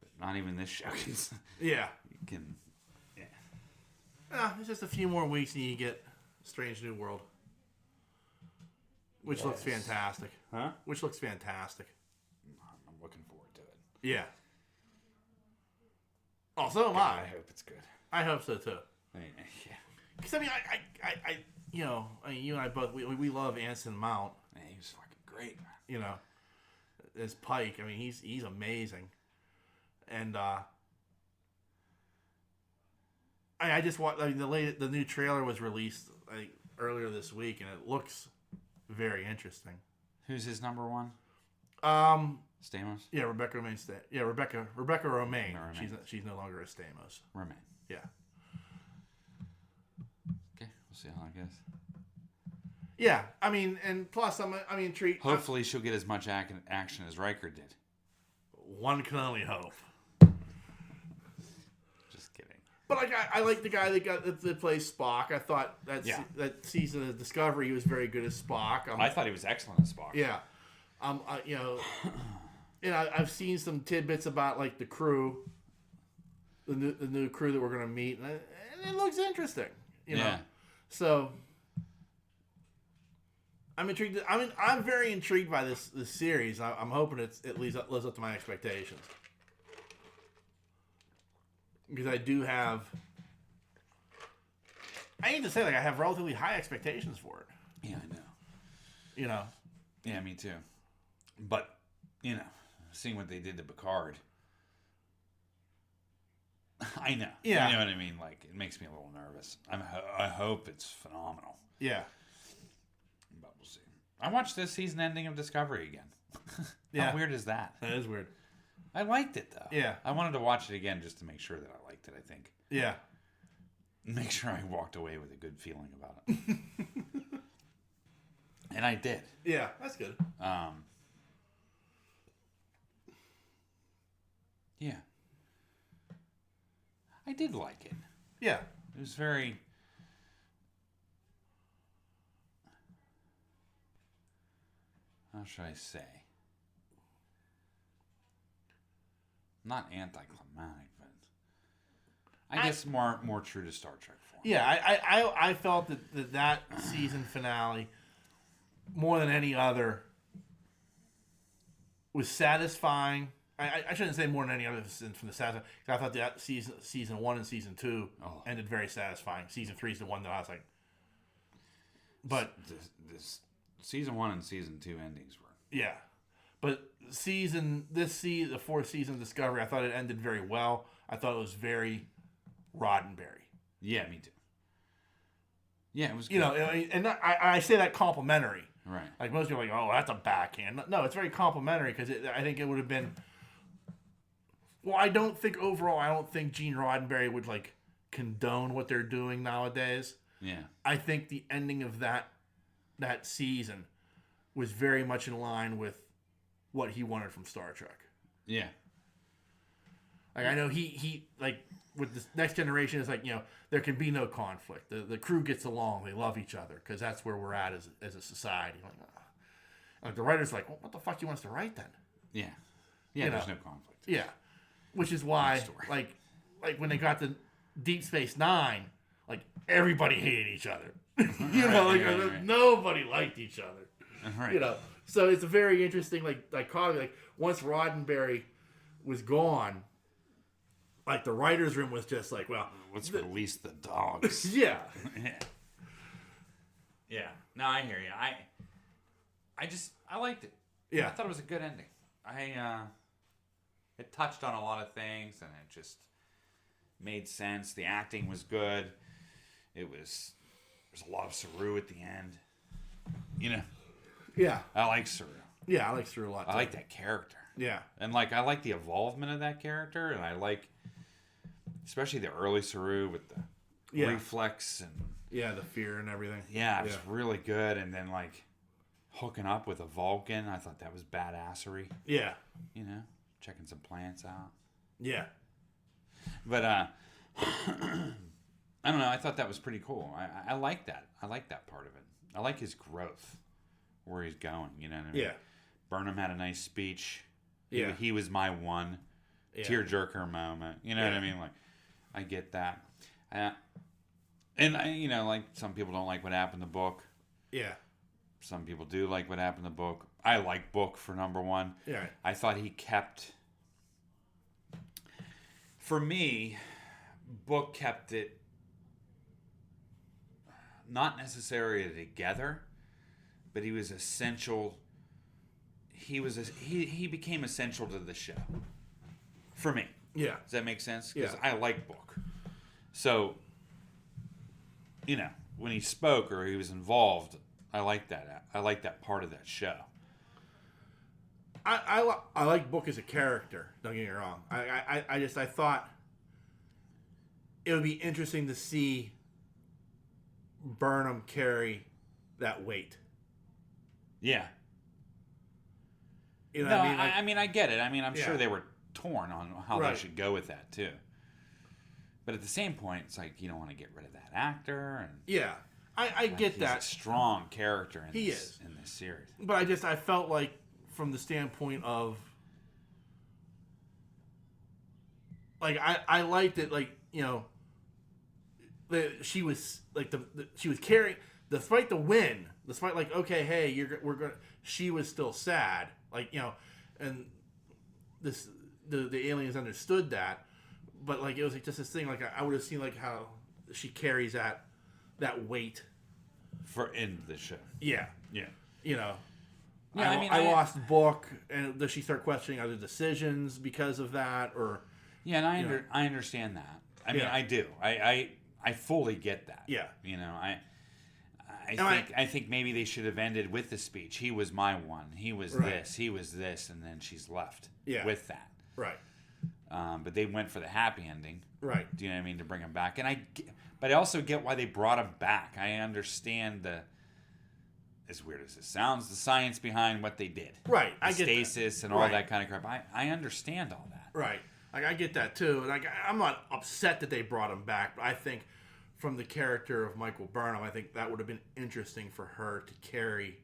But not even this show can... Yeah. You can... It's just a few more weeks and you get Strange New World. Which looks fantastic. Huh? Which looks fantastic. I'm looking forward to it. Yeah. Oh, so am I. I hope it's good. I hope so too. Yeah. Because I you and I both we love Anson Mount. Man, he was fucking great. As Pike. I mean, he's amazing. And I just watched. I mean, the new trailer was released earlier this week, and it looks very interesting. Who's his number one? Stamos? Yeah, Rebecca Romaine. Rebecca Romaine. Romaine. She's no longer a Stamos. Romaine. Yeah. Okay, we'll see how it goes. Yeah, I mean, and plus, I'm intrigued. Hopefully, she'll get as much action as Riker did. One can only hope. Just kidding. But I like the guy that plays Spock. I thought that season of Discovery he was very good as Spock. I thought he was excellent as Spock. Yeah. I've seen some tidbits about like the crew, the new crew that we're gonna meet, and it looks interesting. You know, so I'm intrigued. I'm very intrigued by this series. I'm hoping it lives up to my expectations because I do have. I need to say, like, I have relatively high expectations for it. Yeah, I know. You know. Yeah, me too. But, you know, seeing what they did to Picard, I know. Yeah. You know what I mean? Like, it makes me a little nervous. I hope it's phenomenal. Yeah. But we'll see. I watched this season ending of Discovery again. Yeah. How weird is that? That is weird. I liked it, though. Yeah. I wanted to watch it again just to make sure that I liked it, I think. Yeah. Make sure I walked away with a good feeling about it. And I did. Yeah, that's good. Yeah. I did like it. Yeah. It was very... How should I say? Not anticlimactic, but... I guess more true to Star Trek form. Yeah, I felt that season finale, more than any other, was satisfying. I shouldn't say more than any other from the satisfying. I thought that season 1 and season 2 ended very satisfying. Season 3 is the one that I was like, but this season 1 and season 2 endings were but the fourth season of Discovery, I thought it ended very well. I thought it was very Roddenberry. Yeah, me too. Yeah, it was good. You know, and I say that complimentary. Right. Like most people are like, oh, that's a backhand. No, it's very complimentary because I think it would have been. Well, I don't think Gene Roddenberry would like condone what they're doing nowadays. Yeah. I think the ending of that season was very much in line with what he wanted from Star Trek. Yeah. Like I know he like with the Next Generation is like, you know, there can be no conflict. The crew gets along. They love each other because that's where we're at as a society. Like the writer's like, well, what the fuck do you want us to write then? Yeah. Yeah, there's no conflict. Yeah. Which is why, like when they got to Deep Space Nine, like everybody hated each other. Nobody liked each other. Right. You know, so it's a very interesting dichotomy. Like once Roddenberry was gone, like the writers' room was just like, well, let's release the dogs. Yeah. Yeah. No, I hear you. I liked it. Yeah. I thought it was a good ending. It touched on a lot of things, and it just made sense. The acting was good. There's a lot of Saru at the end. You know. Yeah. I like Saru. Yeah, I like Saru a lot. I like that character. Yeah. And I like the evolvement of that character, and I like especially the early Saru with the reflex and the fear and everything. Yeah, it was really good. And then hooking up with a Vulcan, I thought that was badassery. Yeah. You know, checking some plants out. Yeah. But I don't know. I thought that was pretty cool. I like that. I like that part of it. I like his growth, where he's going. You know what I mean? Yeah. Burnham had a nice speech. Yeah. He was my one tearjerker moment. You know what I mean? I get that. And some people don't like what happened in the book. Yeah. Some people do like what happened in the book. I like book for number one. Yeah. I thought he kept... For me, book kept it not necessarily together, but he was essential. He became essential to the show. For me. Yeah. Does that make sense? Because Yeah. I like Book. So, when he spoke or he was involved, I like that. I like that part of that show. I like Book as a character. Don't get me wrong. I thought it would be interesting to see Burnham carry that weight. Yeah. You know No, what I mean? Like, I mean, I get it. I mean, I'm Yeah. sure they were torn on how Right. they should go with that too. But at the same point, it's like you don't want to get rid of that actor, and yeah, I get he's that. a strong character in He this is. in this series. But I felt like from the standpoint of like I liked it, like, she was like she was carrying, despite the win, despite like, okay, hey, we're gonna, she was still sad, like, and the aliens understood that, but like it was like just this thing, like I would have seen like how she carries that weight For in the show. Yeah. Yeah. Yeah, I lost Book, and does she start questioning other decisions because of that, or? Yeah, and I understand that. I mean, Yeah. I do. I fully get that. Yeah. I think maybe they should have ended with the speech. He was my one. He was Right. this. He was this, and then she's left. Yeah. With that. Right. But they went for the happy ending. Right. Do you know what I mean? To bring him back, but I also get why they brought him back. I understand as weird as it sounds, the science behind what they did. Right. I get stasis that. and all Right. that kind of crap. I understand all that. Right. Like, I get that too. Like, I'm not upset that they brought him back, but I think from the character of Michael Burnham, I think that would have been interesting for her to carry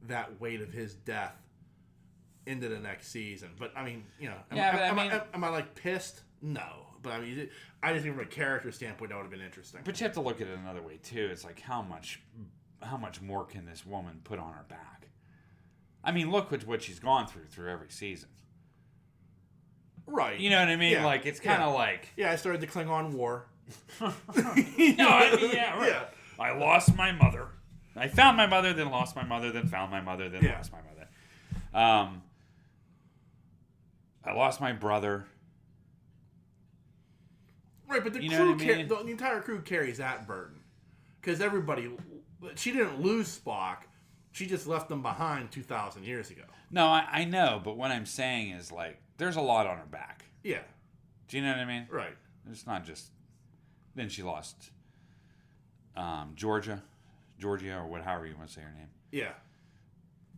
that weight of his death into the next season. But I mean, am I like pissed? No. But I mean, I just think from a character standpoint, that would have been interesting. But you have to look at it another way too. It's like how much more can this woman put on her back? I mean, look at what she's gone through every season. Right. You know what I mean? Yeah. Like it's kind of like I started the Klingon War. right. I lost my mother. I found my mother, then lost my mother, then found my mother, then lost my mother. I lost my brother. Right, but the You know crew, what I mean? the entire crew carries that burden, because she didn't lose Spock, she just left them behind 2,000 years ago. No, I know, but what I'm saying is like there's a lot on her back. Yeah. Do you know what I mean? Right. It's not just. Then she lost Georgia, or however you want to say her name. Yeah.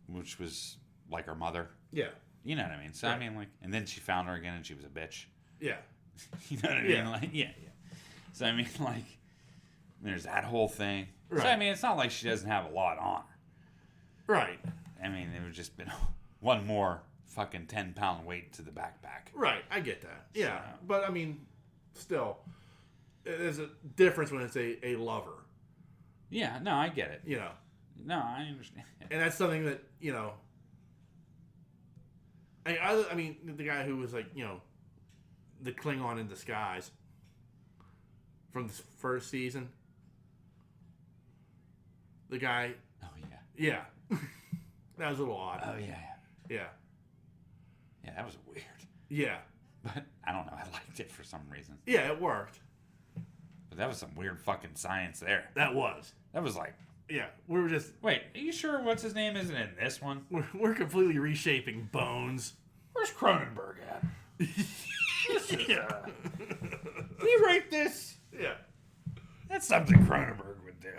Which was like her mother. Yeah. You know what I mean? So Right. I mean, like, and then she found her again, and she was a bitch. Yeah. You know what I mean? Yeah. Like, yeah. So I mean, like, there's that whole thing. Right. So I mean, it's not like she doesn't have a lot on her. Right. I mean, it would just been one more fucking 10-pound weight to the backpack. Right. I get that. Yeah. So- But I mean, still, there's a difference when it's a lover. Yeah. No, I get it. You know. No, I understand. And that's something that, I mean, the guy who was like, the Klingon in disguise from the first season. The guy, Oh yeah. yeah. That was a little odd. Oh yeah. Yeah. Yeah, that was weird. Yeah. But I don't know. I liked it for some reason. Yeah, it worked. But that was some weird fucking science there. That was. That was like, Yeah. We were just, wait, are you sure what's his name isn't in this one? we're completely reshaping Bones. Where's Cronenberg at? Yeah. Can you rate this? Yeah. That's something Cronenberg would do.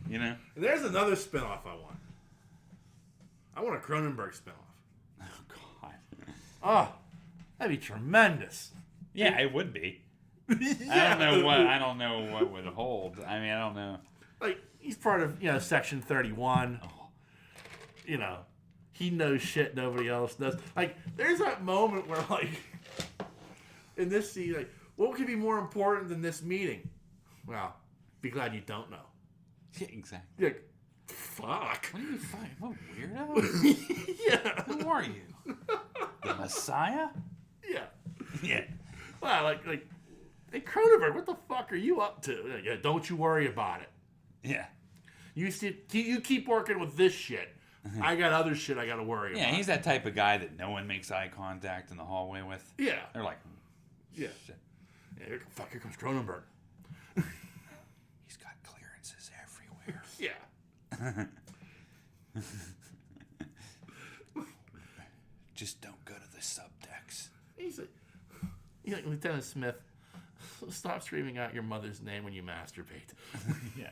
You know? And there's another spinoff I want. I want a Cronenberg spinoff. Oh God. Oh, that'd be tremendous. Yeah, it would be. Yeah. I don't know what would hold. I mean, I don't know. Like, he's part of, Section 31. Oh. He knows shit nobody else does. Like, there's that moment where, like, in this scene, like, what could be more important than this meeting? Well, be glad you don't know. Yeah, exactly. You're like, fuck. What are you fighting? What weirdo? Yeah. Who are you? The Messiah? Yeah. Yeah. Well, like, hey, Cronenberg, what the fuck are you up to? Like, yeah, don't you worry about it. Yeah. You keep working with this shit. I got other shit I got to worry about. Yeah, he's that type of guy that no one makes eye contact in the hallway with. Yeah. They're like, Yeah. Shit. Yeah, fuck, here comes Cronenberg. He's got clearances everywhere. Yeah. Just don't go to the subdecks. He's like, Lieutenant Smith, stop screaming out your mother's name when you masturbate. Yeah.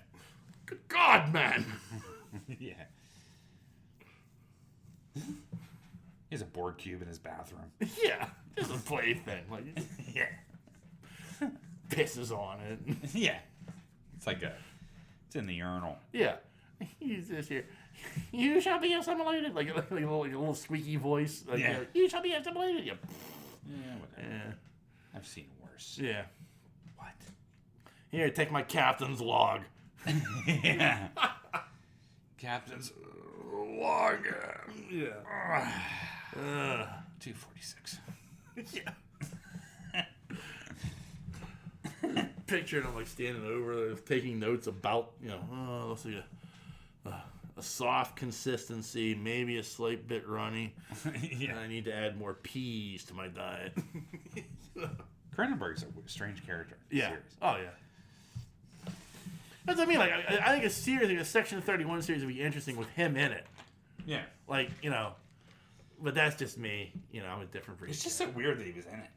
Good God, man. Yeah. He has a board cube in his bathroom. Yeah. Just a plaything. Like, Yeah. pisses on it. Yeah. It's it's in the urinal. Yeah. He's just here. You shall be assimilated. Like a little squeaky voice. Like, Yeah. You shall be assimilated. Yeah. Yeah, whatever. Yeah. I've seen worse. Yeah. What? Here, take my captain's log. Yeah. Captain's log. Yeah. 246. Yeah. Picturing him like standing over, taking notes about, looks like a soft consistency, maybe a slight bit runny. Yeah. I need to add more peas to my diet. Cronenberg's a strange character. Yeah. Series. Oh, yeah. That's what I mean. Like, I think a series, like a Section 31 series, would be interesting with him in it. Yeah. Like, but that's just me. I'm a different breed. It's just so weird that he was in it.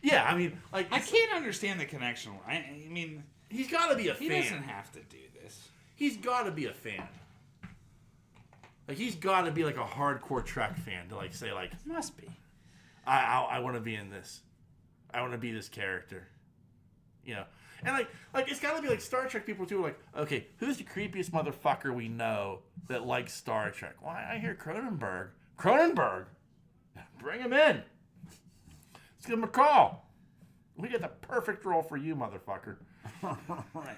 Yeah, I mean, like, I can't understand the connection. I mean, he's got to be a he fan. doesn't have to do this. He's got to be a fan. Like, he's got to be like a hardcore Trek fan to like say like, Must be. I want to be in this. I want to be this character. And like it's got to be like Star Trek people too. Like, okay, who's the creepiest motherfucker we know that likes Star Trek? Well, I hear Cronenberg. Cronenberg, bring him in. Let's give him a call. We get the perfect role for you, motherfucker. Right.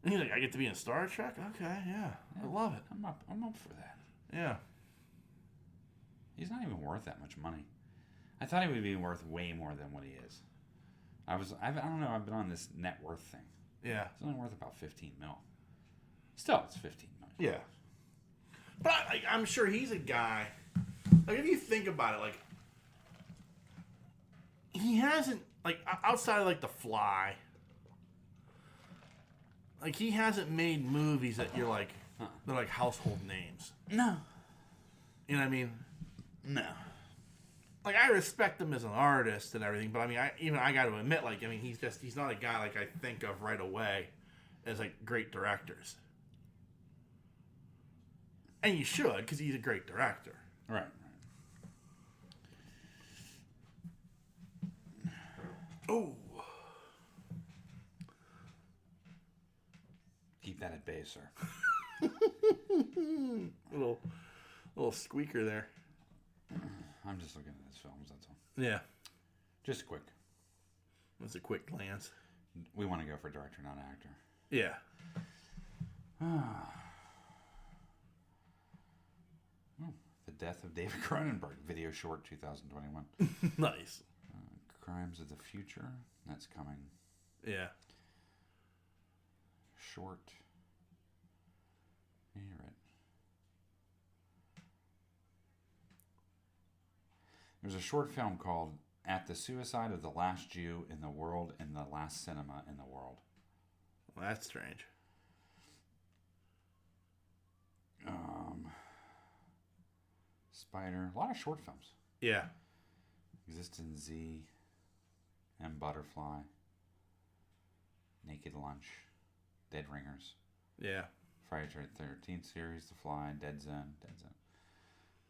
And he's like, I get to be in Star Trek? Okay, yeah. I love it. I'm up for that. Yeah. He's not even worth that much money. I thought he would be worth way more than what he is. I don't know. I've been on this net worth thing. Yeah. It's only worth about 15 mil. Still, it's 15 mil. Yeah. But I'm sure he's a guy. Like, if you think about it, like, he hasn't, like, outside of, like, The Fly, like, he hasn't made movies that you're like, they're like household names. No. You know what I mean? No. Like, I respect him as an artist and everything, but I mean, I got to admit, like, I mean, he's not a guy like I think of right away as like great directors. And you should, because he's a great director. Right. Oh. Keep that at bay, sir. little squeaker there. I'm just looking at his films, that's all. Yeah. Just quick. That's a quick glance. We want to go for director, not actor. Yeah. The Death of David Cronenberg, video short, 2021. Nice. Crimes of the Future, that's coming. Yeah. Short. Yeah, you're right. There's a short film called At the Suicide of the Last Jew in the World and the Last Cinema in the World. Well, that's strange. Spider, a lot of short films. Yeah. Existence Z, M Butterfly, Naked Lunch, Dead Ringers, Yeah. Friday the 13th series, The Fly, Dead Zone,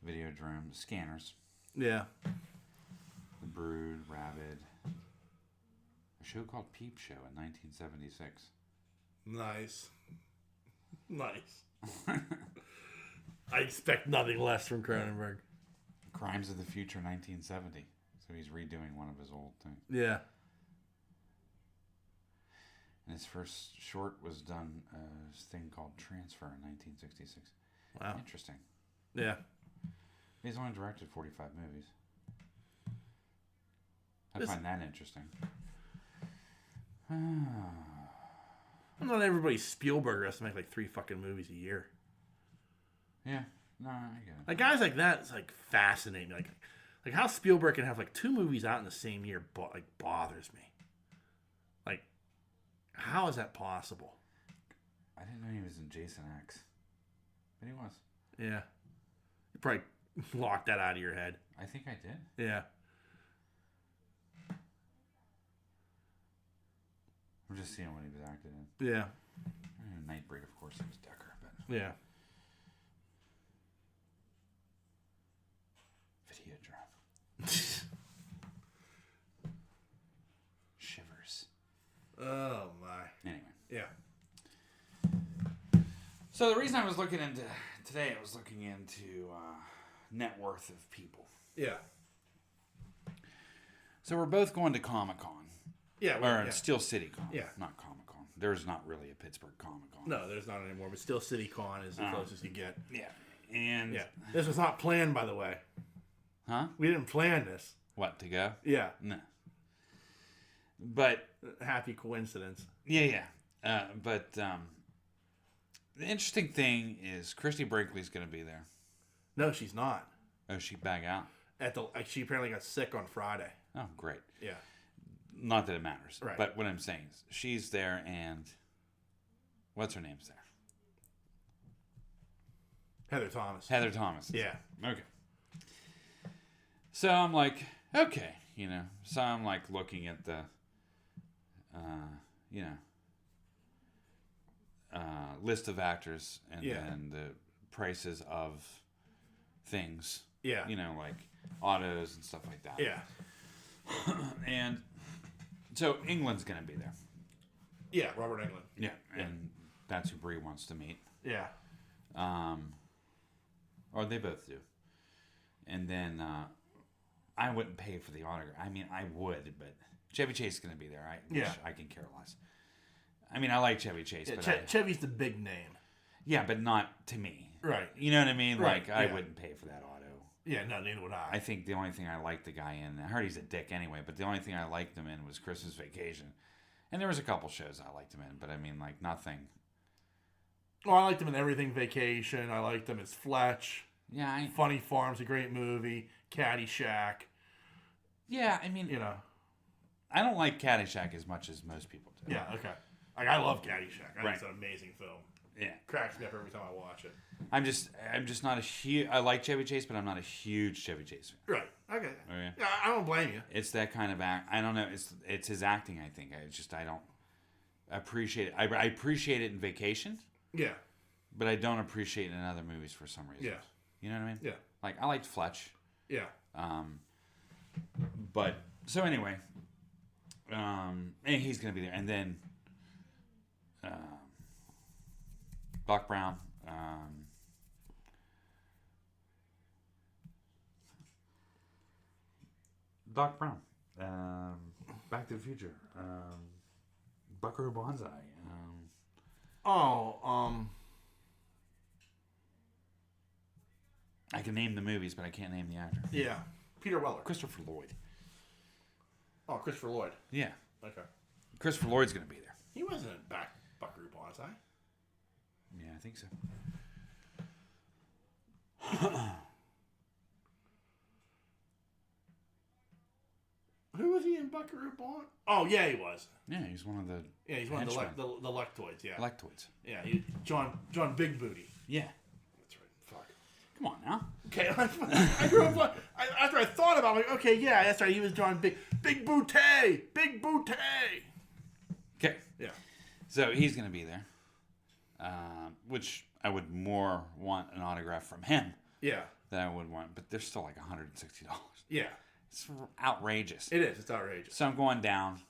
Videodrome, Scanners, Yeah. The Brood, Rabid, a show called Peep Show in 1976. Nice. Nice. I expect nothing less from Cronenberg. Crimes of the Future 1970. So he's redoing one of his old things. Yeah. And his first short was done a thing called Transfer in 1966. Wow. Interesting. Yeah. He's only directed 45 movies. I find that interesting. Not everybody Spielberg has to make like 3 fucking movies a year. Yeah. No, I get it. Like guys like that, it's like fascinating. Like, how Spielberg can have, like, 2 movies out in the same year, bothers me. Like, how is that possible? I didn't know he was in Jason X. But he was. Yeah. You probably locked that out of your head. I think I did. Yeah. I'm just seeing what he was acting in. Yeah. Nightbreed, of course, he was Decker, but... Yeah. Video drop. Shivers. Oh, my. Anyway. Yeah. So the reason I was looking into... Today, I was looking into net worth of people. Yeah. So we're both going to Comic-Con. Yeah. Or Steel City Con. Yeah. Not Comic-Con. There's not really a Pittsburgh Comic-Con. No, there's not anymore, but still City Con is the closest you get. Yeah. And... Yeah. This was not planned, by the way. Huh? We didn't plan this. What, to go? Yeah. No. But... Happy coincidence. Yeah. But the interesting thing is Christy Brinkley's going to be there. No, she's not. Oh, she back out? She apparently got sick on Friday. Oh, great. Yeah. Not that it matters. Right. But what I'm saying is she's there and... What's her name's there? Heather Thomas. Heather Thomas. Yeah. Okay. So I'm like, okay, So I'm like looking at the, list of actors and then the prices of things. Yeah. Like autos and stuff like that. Yeah. And so England's going to be there. Yeah, Robert Englund. Yeah. And that's who Brie wants to meet. Yeah. Or they both do. And then I wouldn't pay for the autograph. I mean, I would, but Chevy Chase is going to be there. I can care less. I mean, I like Chevy Chase. Yeah, but Chevy's the big name. Yeah, but not to me. Right. You know what I mean? Right, Like, I wouldn't pay for that auto. Yeah, no, neither would I. I think the only thing I liked the guy in, I heard he's a dick anyway, but the only thing I liked him in was Christmas Vacation. And there was a couple shows I liked him in, but I mean, like, nothing. Oh, I liked him in Everything Vacation. I liked him as Fletch. Yeah, Funny Farm's a great movie. Caddyshack. Yeah, I mean, I don't like Caddyshack as much as most people do. Yeah, okay. Like, I love Caddyshack. I think it's an amazing film. Yeah, Cracks me up every time I watch it. I'm just not a huge. I like Chevy Chase, but I'm not a huge Chevy Chase fan. Right. Okay. Okay. Yeah, I don't blame you. It's that kind of act. I don't know. It's his acting. I think. I don't appreciate it. I appreciate it in Vacation. Yeah. But I don't appreciate it in other movies for some reason. Yeah. You know what I mean? Yeah. Like I liked Fletch. Yeah. But so anyway, and he's gonna be there, and then Doc Brown. Doc Brown. Back to the Future. Buckaroo Banzai. I can name the movies, but I can't name the actor. Yeah. Peter Weller. Christopher Lloyd. Oh, Christopher Lloyd. Yeah. Okay. Christopher Lloyd's going to be there. He wasn't in Buckaroo Banzai. Yeah, I think so. Who was he in Buckaroo Banzai? Oh, yeah, he was. Yeah, he's one of the he's one of the Lectoids, yeah. Lectoids. Yeah, John Big Booty. Yeah. That's right. Fuck. Come on now. Okay, I grew up after I thought about it, like, okay, yeah, that's right. He was John Big Booty. Big Booty. Okay. Yeah. So he's going to be there, which I would more want an autograph from him. Yeah. Than I would want, but they're still like $160. Yeah. It's outrageous. It is. It's outrageous. So I'm going down.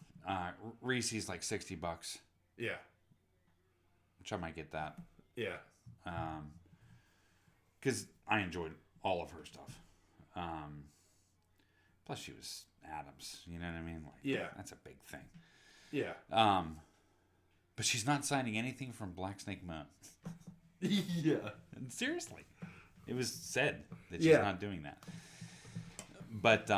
Reese's like $60. Yeah. Which I might get that. Yeah. Because I enjoyed all of her stuff. Plus, she was Adams. You know what I mean? Like, yeah. That's a big thing. Yeah. But she's not signing anything from Black Snake Moan. Yeah. Seriously. It was said that she's not doing that. But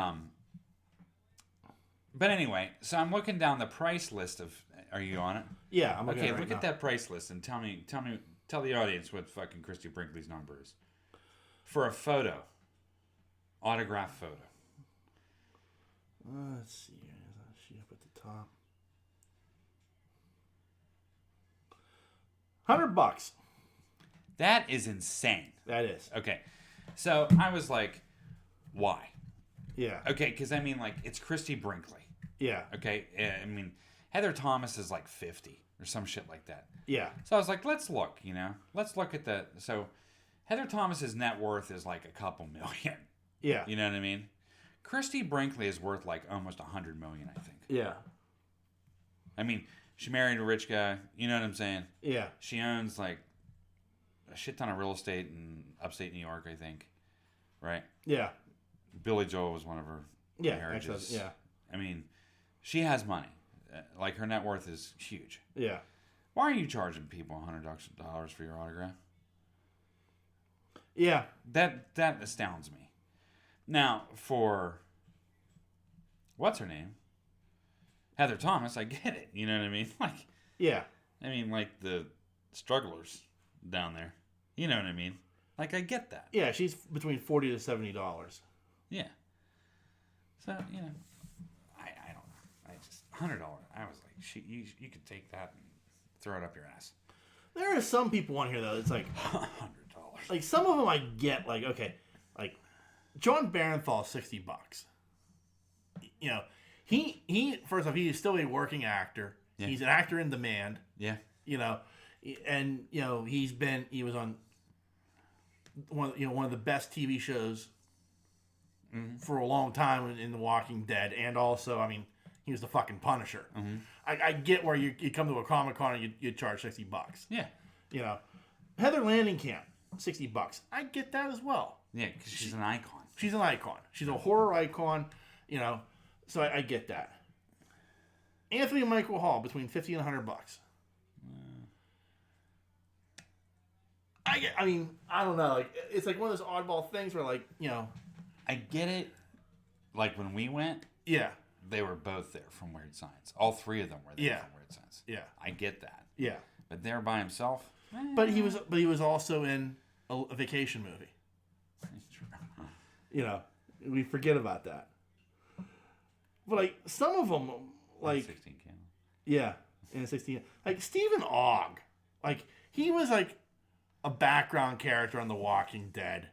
anyway, so I'm looking down the price list of. Are you on it? Yeah, I'm okay. Look at that price list and tell the audience what fucking Christy Brinkley's number is for a photo, autograph photo. Let's see. Is she up at the top? $100. That is insane. That is. Okay. So I was like, why? Yeah. Okay, because I mean, like, it's Christy Brinkley. Yeah. Okay. I mean, Heather Thomas is like 50 or some shit like that. Yeah. So I was like, let's look, let's look at the. So Heather Thomas's net worth is like a couple million. Yeah. You know what I mean? Christy Brinkley is worth like almost $100 million, I think. Yeah. I mean, she married a rich guy. You know what I'm saying? Yeah. She owns like a shit ton of real estate in upstate New York, I think. Right? Yeah. Billy Joel was one of her marriages. Actually, yeah. I mean, she has money. Like, her net worth is huge. Yeah. Why are you charging people $100 for your autograph? Yeah. That astounds me. Now, for what's her name? Heather Thomas, I get it. You know what I mean? Like, yeah. I mean, like the strugglers down there. You know what I mean? Like, I get that. Yeah, she's between $40 to $70. Yeah. So, I don't know. I just $100. I was like, you could take that and throw it up your ass. There are some people on here though. It's like $100. Like some of them I get. Like okay, like John Barenthal, $60. He first off, he is still a working actor. Yeah. He's an actor in demand. Yeah. And he was on one of the best TV shows for a long time in The Walking Dead, and also, I mean, he was the fucking Punisher. Mm-hmm. I get where you come to a Comic-Con and you charge $60. Yeah. Heather Landingcamp, $60. I get that as well. Yeah, because she's an icon. She's an icon. She's a horror icon, so I get that. Anthony Michael Hall, between $50 and $100. I mean, I don't know. Like, it's like one of those oddball things where, like, I get it. Like, when we went, yeah, they were both there from Weird Science. All three of them were there from Weird Science. Yeah, I get that. Yeah, but there by himself. But he was also in a vacation movie. We forget about that. But like some of them, like 16 Candles. Yeah, in 16. Like Stephen Ogg, like he was like a background character on The Walking Dead.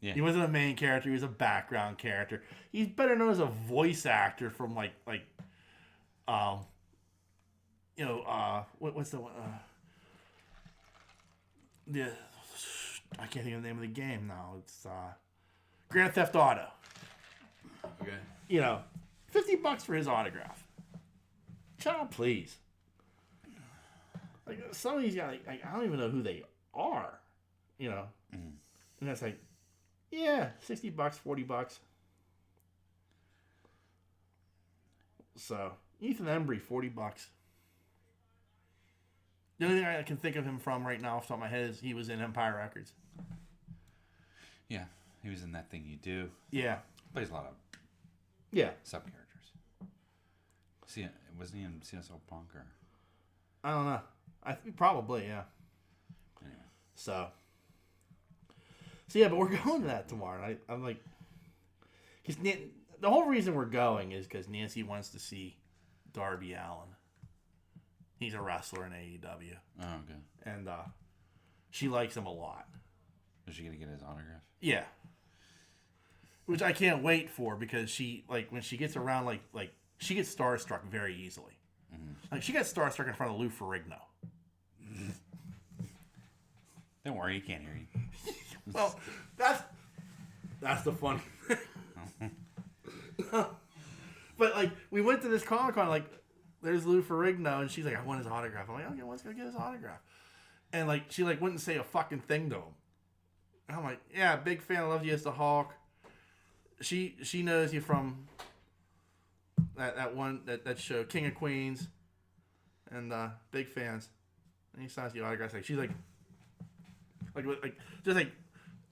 Yeah. He wasn't a main character. He was a background character. He's better known as a voice actor from what's the one? I can't think of the name of the game now. It's Grand Theft Auto. Okay. $50 for his autograph. Child, please. Like some of these guys, like, I don't even know who they are. And that's like, yeah, $60, $40. So Ethan Embry, $40. The only thing I can think of him from right now off the top of my head is he was in Empire Records. Yeah, he was in That Thing You Do. Yeah. Plays a lot of sub characters. Wasn't he in CSO Punk or? I don't know. Probably, yeah. Anyway. So yeah, but we're going to that tomorrow. I'm like, the whole reason we're going is because Nancy wants to see Darby Allin. He's a wrestler in AEW. Oh, okay. And she likes him a lot. Is she gonna get his autograph? Yeah. Which I can't wait for because she when she gets around like she gets starstruck very easily. Mm-hmm. Like she got starstruck in front of Lou Ferrigno. Don't worry, he can't hear you. Well, that's the fun thing. But like we went to this Comic-Con, like there's Lou Ferrigno and she's like, I want his autograph. I'm like, okay, let's go get his autograph. And like she wouldn't say a fucking thing to him. And I'm like, yeah, big fan, loves you as the Hulk. She knows you from that show, King of Queens, and big fans. And he signs the autograph. Like she's like just like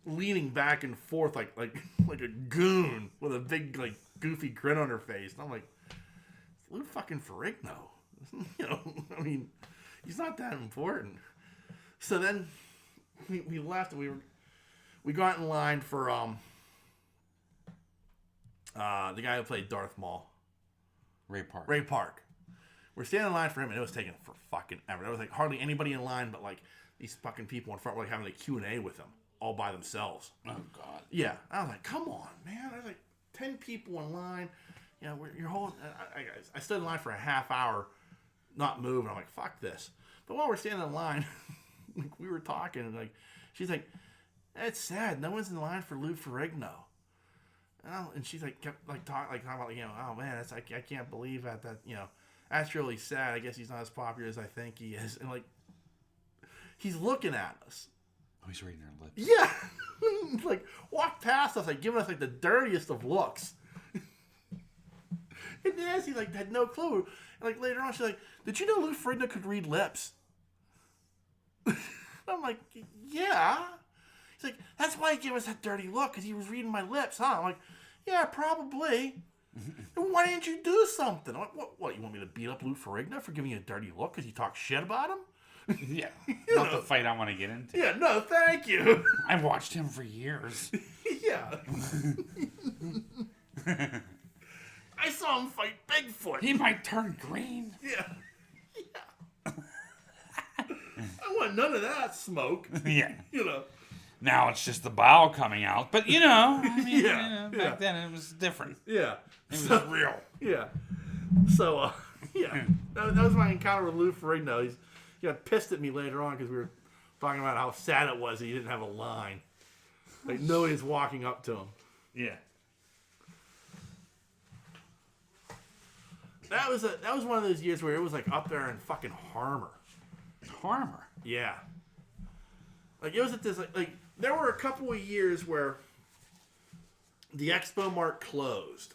leaning back and forth like a goon with a big like goofy grin on her face. And I'm like, it's Lou fucking Ferrigno. I mean, he's not that important. So then we left. And we got in line for The guy who played Darth Maul. Ray Park. Ray Park. We're standing in line for him, and it was taking for fucking ever. There was like hardly anybody in line, but like these fucking people in front were like having a Q&A with him all by themselves. Oh God. Yeah, I was like, come on, man. There's like 10 people in line. You know, you're holding. I stood in line for a half hour, not moving. I'm like, fuck this. But while we're standing in line, like, we were talking, and like, she's like, it's sad. No one's in line for Lou Ferrigno. And she's like, kept like talking about, you know, oh man, that's I can't believe that you know, that's really sad. I guess he's not as popular as I think he is. And like, he's looking at us. Oh, he's reading our lips. Yeah, like walked past us, like giving us like the dirtiest of looks. And Nancy like had no clue. And like later on, she's like, "Did you know Lou Ferrigno could read lips?" I'm like, "Yeah." He's like, "That's why he gave us that dirty look, because he was reading my lips, huh?" I'm like, "Yeah, probably." And why didn't you do something? I'm like, what? You want me to beat up Lou Ferrigno for giving you a dirty look because you talk shit about him? Yeah, not the fight I want to get into. Yeah, no, thank you. I've watched him for years. Yeah. I saw him fight Bigfoot. He might turn green. Yeah. Yeah. I want none of that smoke. Yeah. You know. Now it's just the bowel coming out. But, you know, I mean, yeah, back then it was different. Yeah. It was real. Yeah. So, yeah. That was my encounter with Lou Ferrigno. He got pissed at me later on because we were talking about how sad it was that he didn't have a line. Like, nobody's walking up to him. Yeah. That was one of those years where it was like up there in fucking Harmer. Harmer? Yeah. Like, it was at this, like there were a couple of years where the Expo Mart closed.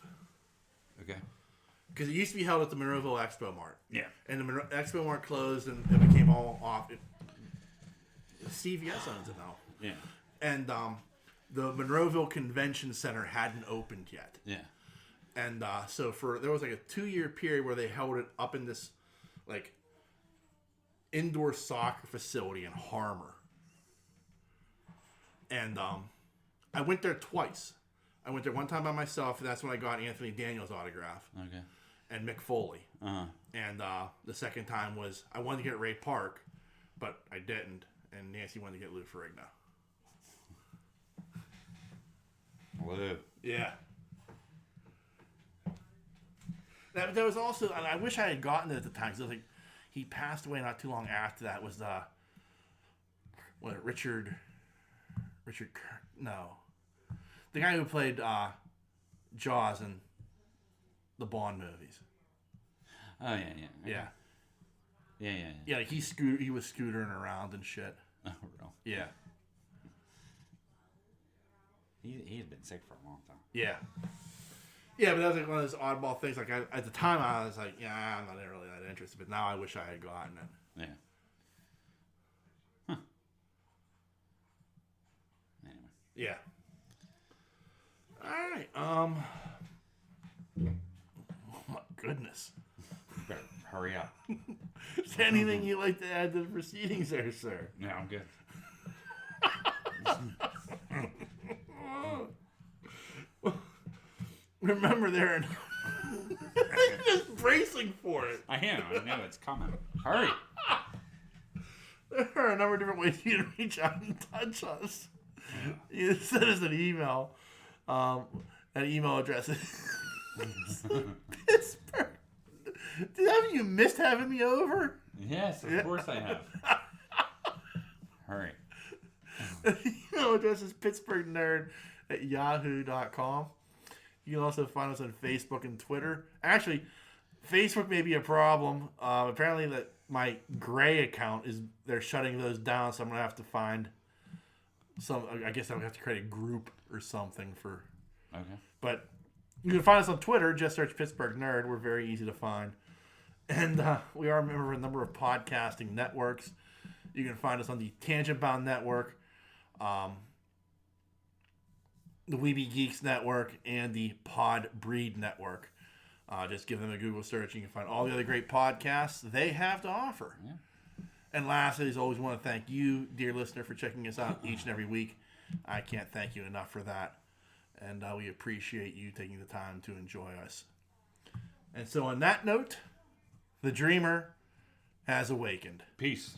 Okay. Because it used to be held at the Monroeville Expo Mart. Yeah. And the Expo Mart closed and it became all off. CVS owns it now. Yeah. And the Monroeville Convention Center hadn't opened yet. Yeah. And so there was like a 2-year period where they held it up in this like indoor soccer facility in Harmer. And I went there twice. I went there one time by myself, and that's when I got Anthony Daniels' autograph. Okay. And Mick Foley. Uh-huh. And the second time was I wanted to get Ray Park, but I didn't. And Nancy wanted to get Lou Ferrigno. Lou. Yeah. That was also, and I wish I had gotten it at the time, because like, he passed away not too long after that. Was Richard, no. The guy who played Jaws in the Bond movies. Oh, yeah. Yeah. Yeah. Yeah, like he was scootering around and shit. Oh, real? Yeah. He had been sick for a long time. Yeah. Yeah, but that was like one of those oddball things. Like at the time, I was like, yeah, I'm not really that interested. But now I wish I had gotten it. Yeah. Huh. Anyway. Yeah. All right. Oh my goodness. You better hurry up. Is there anything you'd like to add to the proceedings there, sir? No, I'm good. Remember, there I'm just bracing for it. I am. I know it's coming. Hurry. There are a number of different ways you can reach out and touch us. You send us an email. That email address is Pittsburgh. Haven't you missed having me over? Yes, of course I have. Hurry. The email address is pittsburghnerd@yahoo.com. You can also find us on Facebook and Twitter. Actually, Facebook may be a problem. Apparently, that my Gray account they're shutting those down, so I'm gonna have to find some. I guess I'm gonna have to create a group or something for. Okay. But you can find us on Twitter. Just search Pittsburgh Nerd. We're very easy to find, and we are a member of a number of podcasting networks. You can find us on the Tangent Bound Network, the Weeby Geeks Network, and the Pod Breed Network. Just give them a Google search. You can find all the other great podcasts they have to offer. Yeah. And lastly, as always, want to thank you, dear listener, for checking us out each and every week. I can't thank you enough for that. And we appreciate you taking the time to enjoy us. And so on that note, the dreamer has awakened. Peace.